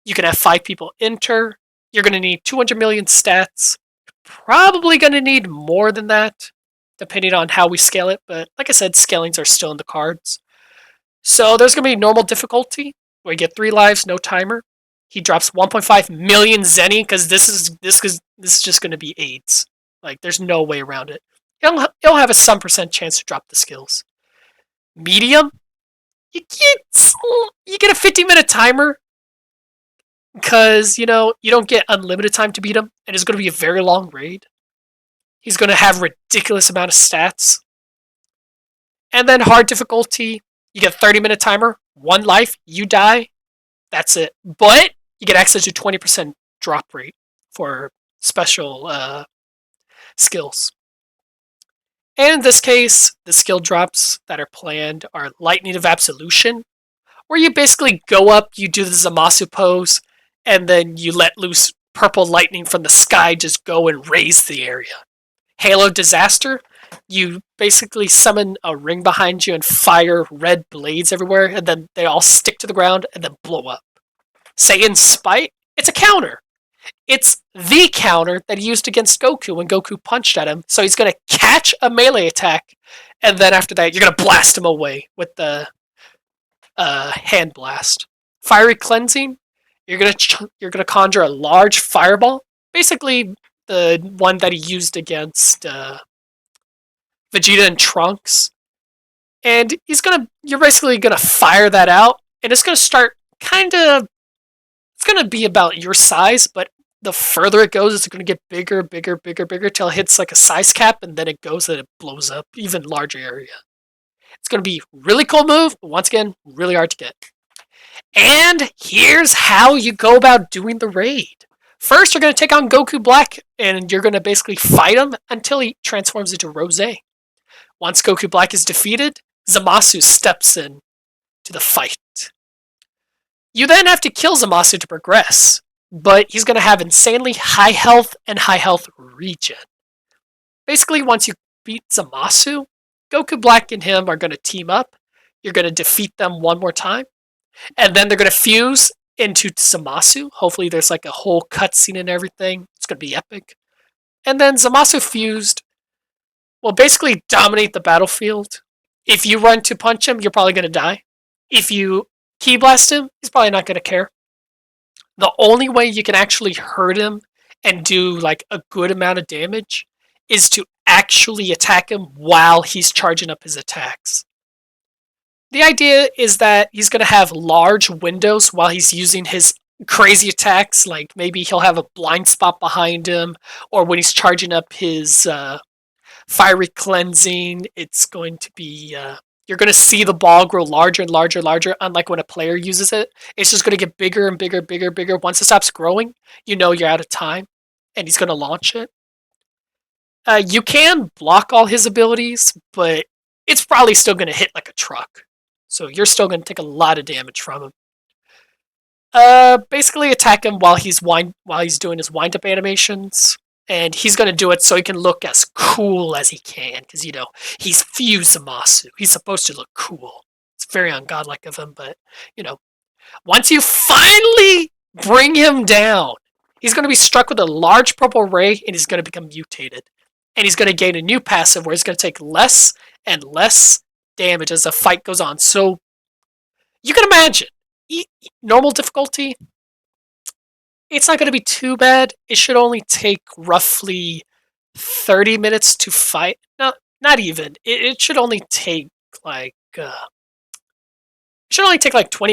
you can have 5 people enter. You're going to need 200 million stats. Probably going to need more than that, depending on how we scale it. But like I said, scalings are still in the cards. So there's going to be normal difficulty, where you get 3 lives, no timer. He drops 1.5 million Zenny because this is just going to be AIDS. Like there's no way around it. He'll have a some percent chance to drop the skills. Medium, you get a 50-minute timer because you don't get unlimited time to beat him, and it's going to be a very long raid. He's going to have ridiculous amount of stats. And then hard difficulty, you get a 30-minute timer, 1 life, you die, that's it. But you get access to 20% drop rate for special skills. And in this case, the skill drops that are planned are Lightning of Absolution, where you basically go up, you do the Zamasu pose, and then you let loose purple lightning from the sky just go and raise the area. Halo Disaster, you basically summon a ring behind you and fire red blades everywhere, and then they all stick to the ground and then blow up. Saiyan Spite, it's a counter. It's the counter that he used against Goku when Goku punched at him. So he's going to catch a melee attack, and then after that, you're going to blast him away with the hand blast. Fiery Cleansing, you're gonna conjure a large fireball, basically the one that he used against Vegeta and Trunks, and you're basically gonna fire that out, and it's gonna start it's gonna be about your size, but the further it goes, it's gonna get bigger, bigger, bigger, bigger till it hits like a size cap, and then it goes and it blows up even larger area. It's gonna be really cool move, but once again, really hard to get. And here's how you go about doing the raid. First, you're going to take on Goku Black, and you're going to basically fight him until he transforms into Rose. Once Goku Black is defeated, Zamasu steps in to the fight. You then have to kill Zamasu to progress, but he's going to have insanely high health and high health regen. Basically, once you beat Zamasu, Goku Black and him are going to team up. You're going to defeat them one more time, and then they're going to fuse into Zamasu. Hopefully there's like a whole cutscene and everything. It's going to be epic. And then Zamasu fused will basically dominate the battlefield. If you run to punch him, you're probably going to die. If you key blast him, he's probably not going to care. The only way you can actually hurt him and do like a good amount of damage is to actually attack him while he's charging up his attacks. The idea is that he's going to have large windows while he's using his crazy attacks. Like maybe he'll have a blind spot behind him, or when he's charging up his fiery cleansing, it's going to be You're going to see the ball grow larger and larger and larger, unlike when a player uses it. It's just going to get bigger and bigger, bigger, bigger. Once it stops growing, you know you're out of time, and he's going to launch it. You can block all his abilities, but it's probably still going to hit like a truck. So you're still going to take a lot of damage from him. Basically attack him while he's doing his wind up animations, and he's gonna do it so he can look as cool as he can, because he's Fusamasu. He's supposed to look cool. It's very ungodlike of him, but once you finally bring him down, he's gonna be struck with a large purple ray, and he's gonna become mutated, and he's gonna gain a new passive where he's gonna take less and less damage as the fight goes on. So you can imagine normal difficulty, it's not going to be too bad. It should only take roughly 30 minutes to fight. No, not even. It should only take like 20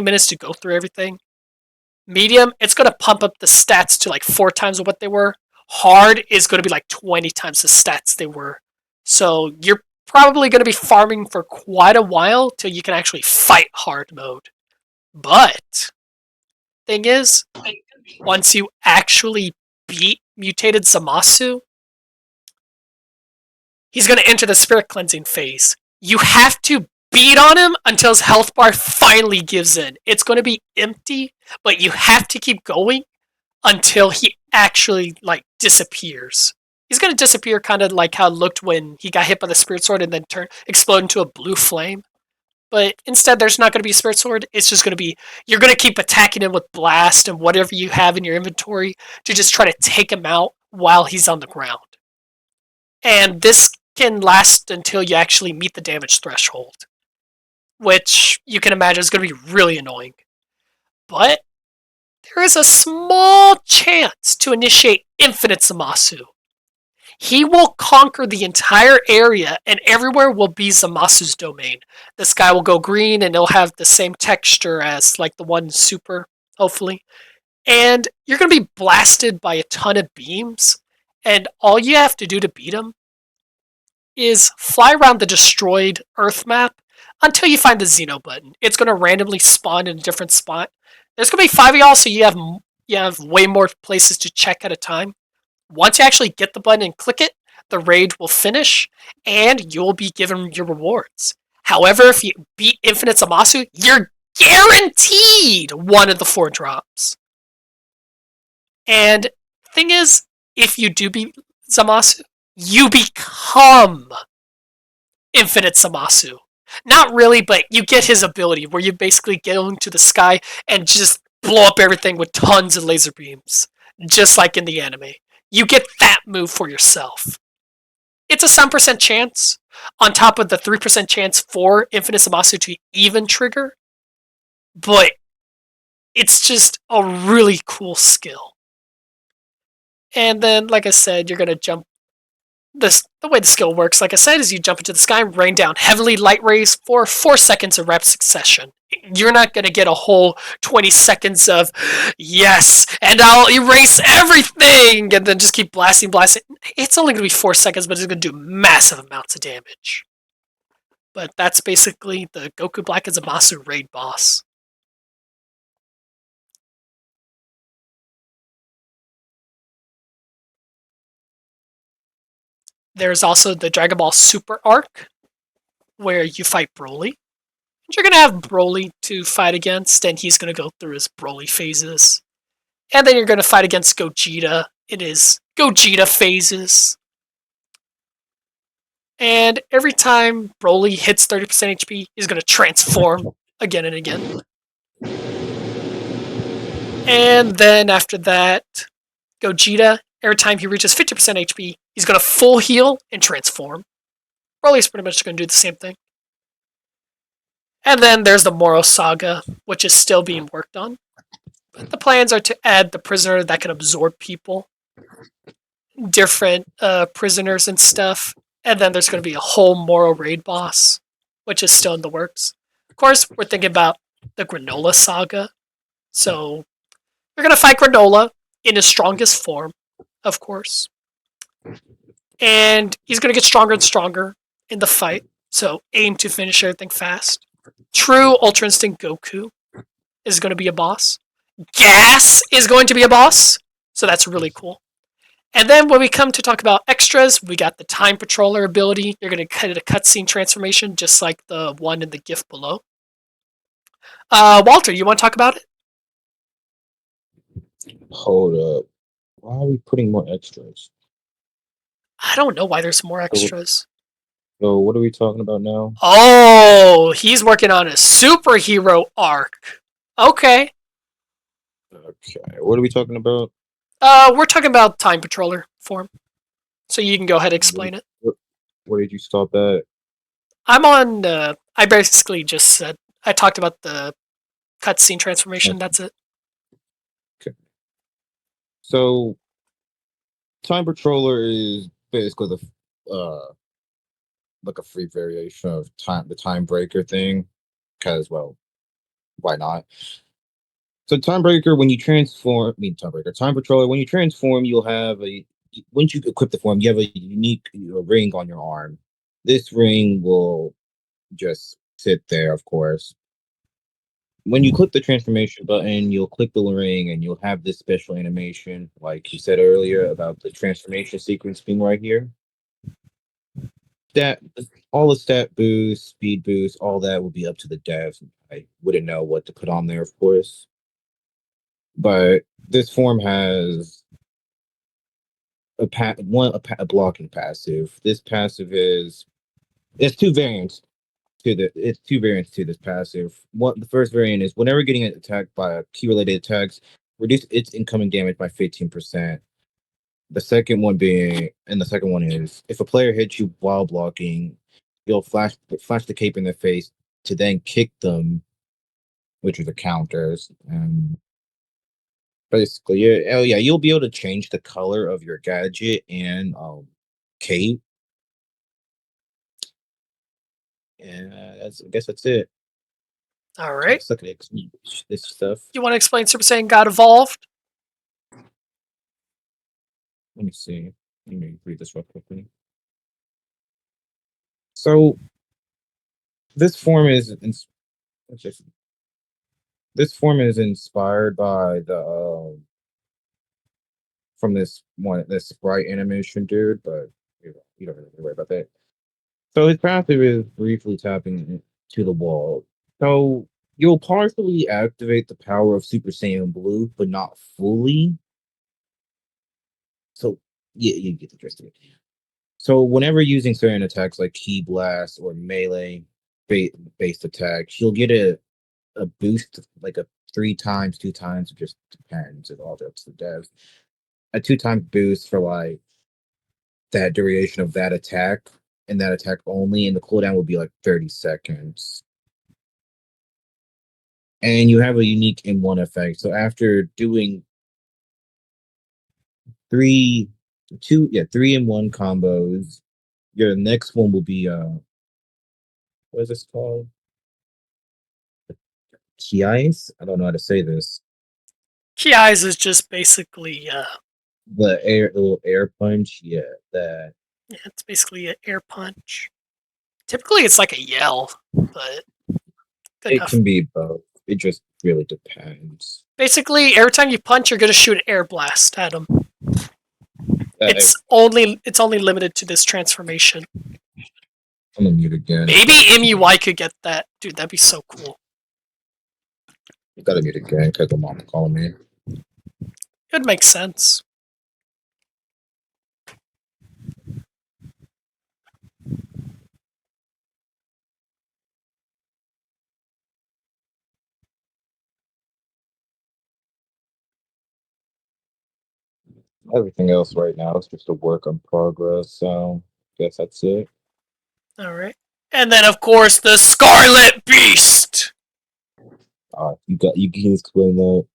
minutes to go through everything. Medium, it's going to pump up the stats to like 4 times of what they were. Hard is going to be like 20 times the stats they were. So you're probably going to be farming for quite a while till you can actually fight hard mode. But thing is, once you actually beat mutated Zamasu, he's going to enter the spirit cleansing phase. You have to beat on him until his health bar finally gives in. It's going to be empty, but you have to keep going until he actually disappears. He's going to disappear kind of like how it looked when he got hit by the spirit sword and then explode into a blue flame. But instead, there's not going to be a spirit sword. It's just going to be, you're going to keep attacking him with blast and whatever you have in your inventory to just try to take him out while he's on the ground. And this can last until you actually meet the damage threshold, which you can imagine is going to be really annoying. But there is a small chance to initiate Infinite Zamasu. He will conquer the entire area, and everywhere will be Zamasu's domain. The sky will go green, and it'll have the same texture as like the one super, hopefully. And you're going to be blasted by a ton of beams, and all you have to do to beat him is fly around the destroyed Earth map until you find the Xeno button. It's going to randomly spawn in a different spot. There's going to be 5 of y'all, so you have way more places to check at a time. Once you actually get the button and click it, the raid will finish, and you'll be given your rewards. However, if you beat Infinite Zamasu, you're guaranteed one of the 4 drops. And thing is, if you do beat Zamasu, you become Infinite Zamasu. Not really, but you get his ability, where you basically go into the sky and just blow up everything with tons of laser beams, just like in the anime. You get that move for yourself. It's a 7% chance, on top of the 3% chance for Infinite Zamasu to even trigger, but it's just a really cool skill. And then, like I said, you're going to jump. The way the skill works, like I said, is you jump into the sky and rain down heavily light rays for 4 seconds in rapid succession. You're not going to get a whole 20 seconds of, yes, and I'll erase everything, and then just keep blasting. It's only going to be 4 seconds, but it's going to do massive amounts of damage. But that's basically the Goku Black and Zamasu raid boss. There's also the Dragon Ball Super arc, where you fight Broly. You're going to have Broly to fight against, and he's going to go through his Broly phases. And then you're going to fight against Gogeta in his Gogeta phases. And every time Broly hits 30% HP, he's going to transform again and again. And then after that, Gogeta, every time he reaches 50% HP, he's going to full heal and transform. Broly's pretty much going to do the same thing. And then there's the Moro Saga, which is still being worked on. But the plans are to add the prisoner that can absorb people, different prisoners and stuff. And then there's going to be a whole Moro raid boss, which is still in the works. Of course, we're thinking about the Granola Saga. So we're going to fight Granola in his strongest form, of course. And he's going to get stronger and stronger in the fight. So aim to finish everything fast. True Ultra Instinct Goku is going to be a boss. Gas is going to be a boss. So that's really cool. And then when we come to talk about extras, we got the Time Patroller ability. You're going to get a cutscene transformation just like the one in the GIF below. Walter, you want to talk about it? Hold up. Why are we putting more extras? I don't know why there's more So, extras. so what are we talking about now? Oh, he's working on a superhero arc. Okay. Okay, what are we talking about? We're talking about Time Patroller form. So you can go ahead and What did, explain it. what, where did you stop at? I'm on. I basically just said I talked about the cutscene transformation. Okay. That's it. So, Time Patroller is basically the like a free variation of the Time Breaker thing, because well, why not? So Time Breaker, when you transform, I mean Time Breaker, Time Patroller, when you transform, you'll have a once you equip the form, you have a unique ring on your arm. This ring will just sit there, of course. When you click the transformation button, you'll click the ring and you'll have this special animation, like you said earlier about the transformation sequence being right here. That all the stat boost, speed boost, all that will be up to the devs. I wouldn't know what to put on there, of course. But this form has a blocking passive. This passive is it's two variants it's two variants to this passive. One the first variant is whenever getting attacked by a key related attacks, reduce its incoming damage by 15%. The second one is if a player hits you while blocking, you'll flash the cape in their face to then kick them, which are the counters. And basically, yeah, oh yeah, you'll be able to change the color of your gadget and cape. And I guess that's it. All I right. suck at this stuff. You want to explain Super Saiyan got evolved? Let me see. Let me read this real quickly. So this form is just this form is inspired by the from this sprite animation dude, but you don't really worry about that. So his passive is briefly tapping to the wall. So you'll partially activate the power of Super Saiyan Blue, but not fully. So yeah, you get the gist of it. So whenever using certain attacks like Key Blast or melee based attacks, you'll get a boost like a three times, two times, it just depends. It all up to the devs. A two time boost for like that duration of that attack and that attack only, and the cooldown will be like 30 seconds. And you have a unique in one effect. So after doing three, three in one combos, your next one will be what is this called? Kiais? I don't know how to say this. Key Eyes is just basically, The little air punch, yeah, that yeah, it's basically an air punch. Typically, it's like a yell, but good it enough. can be both. It just really depends. Basically, every time you punch, you're gonna shoot an air blast at him. I, It's only limited to this transformation. I'm gonna mute again. Maybe MUI could get that, dude. That'd be so cool. You gotta mute again because my mom calling me. It would make sense. Everything else right now is just a work in progress. So guess that's it. All right, and then of course the Scarlet Beast. You can explain that.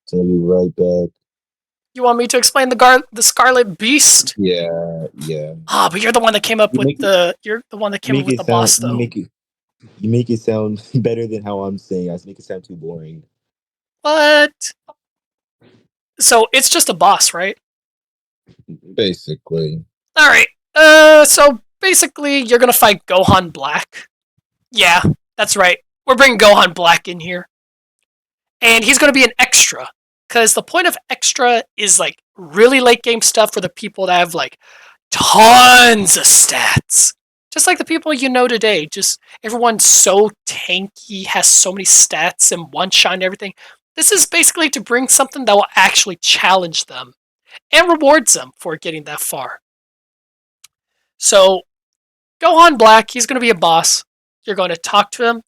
So I'll be right back. You want me to explain the Scarlet Beast? Yeah, yeah. Ah, but you're the one that came up You with make it the. You're the one that came up with the boss, though. you make it sound better than how I'm saying. I just make it sound too boring. What? So it's just a boss, right? Basically. All right. So basically, you're gonna fight Gohan Black. Yeah, that's right. We're bringing Gohan Black in here. And he's gonna be an extra. Because the point of extra is like really late game stuff for the people that have like tons of stats. Just like the people you know today. Just everyone's so tanky, has so many stats and one shot and everything. This is basically to bring something that will actually challenge them and rewards them for getting that far. So, Gohan Black, he's going to be a boss. You're going to talk to him,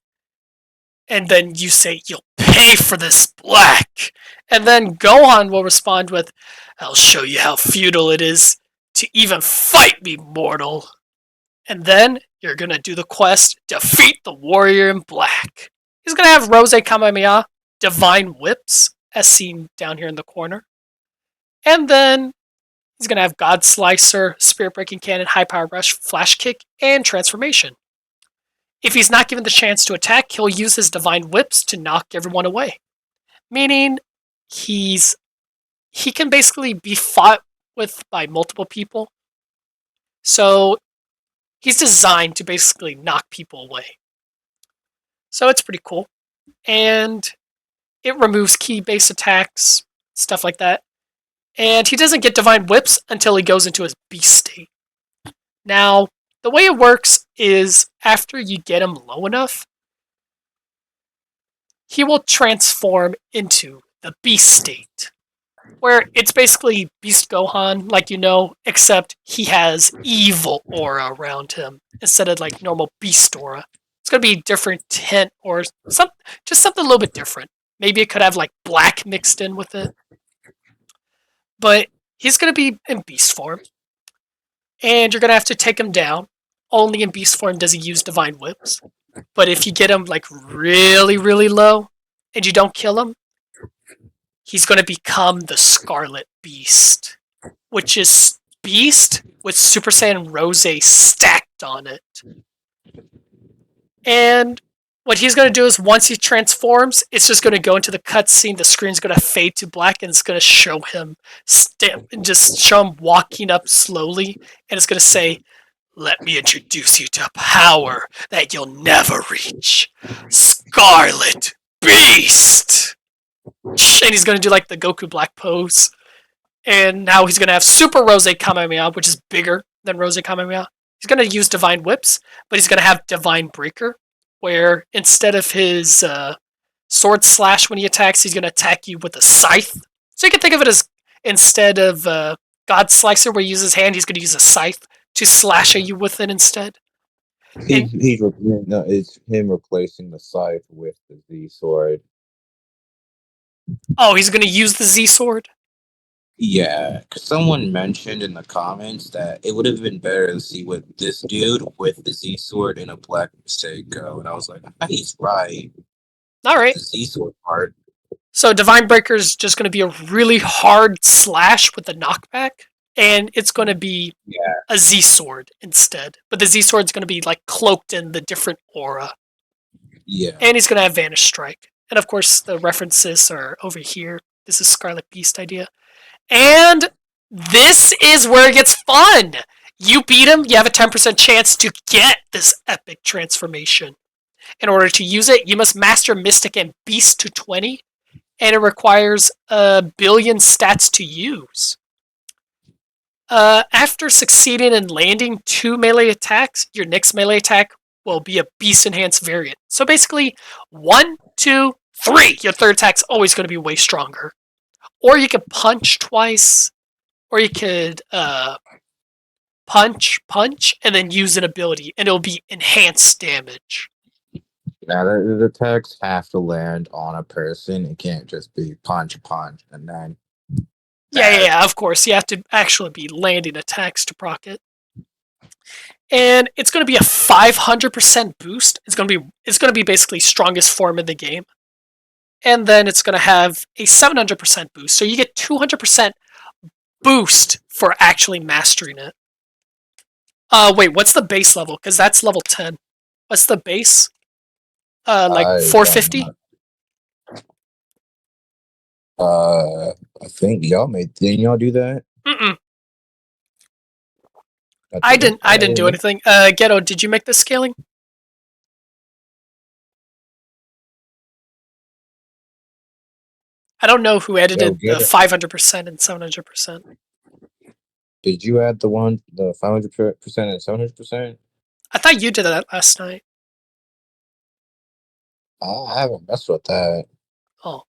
and then you say, "You'll pay for this, Black." And then Gohan will respond with, "I'll show you how futile it is to even fight me, mortal." And then you're going to do the quest, defeat the warrior in black. He's going to have Rose Kamehameha, Divine Whips, as seen down here in the corner. And then he's going to have God Slicer, Spirit Breaking Cannon, High Power Rush, Flash Kick, and Transformation. If he's not given the chance to attack, he'll use his Divine Whips to knock everyone away. Meaning, he can basically be fought with by multiple people. So he's designed to basically knock people away. So it's pretty cool. And it removes key-based attacks, stuff like that. And he doesn't get Divine Whips until he goes into his Beast state. Now, the way it works is after you get him low enough, he will transform into the Beast state, where it's basically Beast Gohan, like you know, except he has evil aura around him instead of like normal Beast aura. It's gonna be different tint or just something a little bit different. Maybe it could have like black mixed in with it, but he's gonna be in Beast form, and you're gonna have to take him down. Only in Beast form does he use Divine Whips, but if you get him like really, really low and you don't kill him, he's going to become the Scarlet Beast, which is Beast with Super Saiyan Rose stacked on it. And what he's going to do is once he transforms, it's just going to go into the cutscene. The screen's going to fade to black, and it's going to show him just show him walking up slowly, and it's going to say, "Let me introduce you to power that you'll never reach, Scarlet Beast." And he's going to do like the Goku Black pose. And now he's going to have Super Rose Kamehameha, which is bigger than Rose Kamehameha. He's going to use Divine Whips, but he's going to have Divine Breaker, where instead of his Sword Slash when he attacks, he's going to attack you with a Scythe. So you can think of it as instead of God Slicer, where he uses his hand, he's going to use a Scythe to slash at you with it instead. No, it's him replacing the scythe with the Z sword. Oh, he's going to use the Z Sword? Yeah, because someone mentioned in the comments that it would have been better to see with this dude with the Z sword and a black mistake go, and I was like, he's right. Alright. The Z sword part. So Divine Breaker is just going to be a really hard slash with a knockback, and it's going to be a Z Sword instead. But the Z Sword is going to be like cloaked in the different aura. Yeah. And he's going to have Vanish Strike. And of course, the references are over here. This is Scarlet Beast idea. And this is where it gets fun. You beat him, you have a 10% chance to get this epic transformation. In order to use it, you must master Mystic and Beast to 20, and it requires a billion stats to use. After succeeding in landing 2 melee attacks, your next melee attack will be a Beast Enhanced variant. So basically, 1, 2, 3. Your third attack's always going to be way stronger. Or you could punch twice, or you could punch, and then use an ability, and it'll be enhanced damage. Now, the attacks have to land on a person. It can't just be punch, and then. Yeah, of course. You have to actually be landing attacks to proc it. And it's going to be a 500% boost. It's going to be basically strongest form in the game. And then it's going to have a 700% boost. So you get 200% boost for actually mastering it. Wait, what's the base level? Because that's level 10. What's the base? Like 450? I think y'all didn't y'all do that? Mm-mm. That's okay. I didn't All do right. anything. Geto, did you make the scaling? I don't know who Yo, edited the get it. 500% and 700%. Did you add the 500% and 700%? I thought you did that last night. I haven't messed with that. Oh,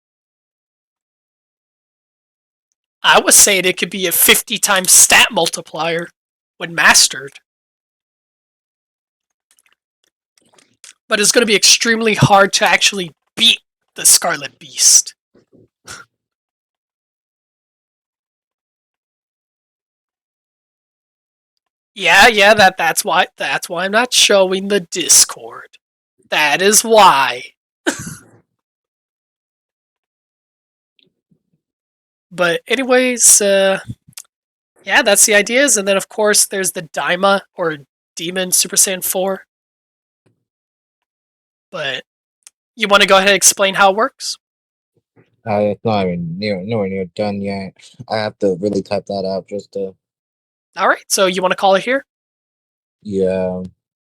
I was saying it could be a 50 times stat multiplier when mastered, but it's going to be extremely hard to actually beat the Scarlet Beast. Yeah, that's why I'm not showing the Discord. That is why. But anyways, yeah, that's the ideas, and then of course there's the Daima or Demon Super Saiyan 4. But you want to go ahead and explain how it works? It's not even nowhere near done yet. I have to really type that out just to. All right, so you want to call it here? Yeah, All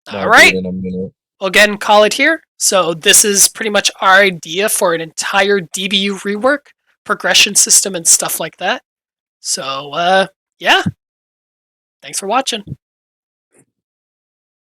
I'll do it right, in a minute. we'll again call it here. So this is pretty much our idea for an entire DBU rework, progression system, and stuff like that. So yeah, thanks for watching.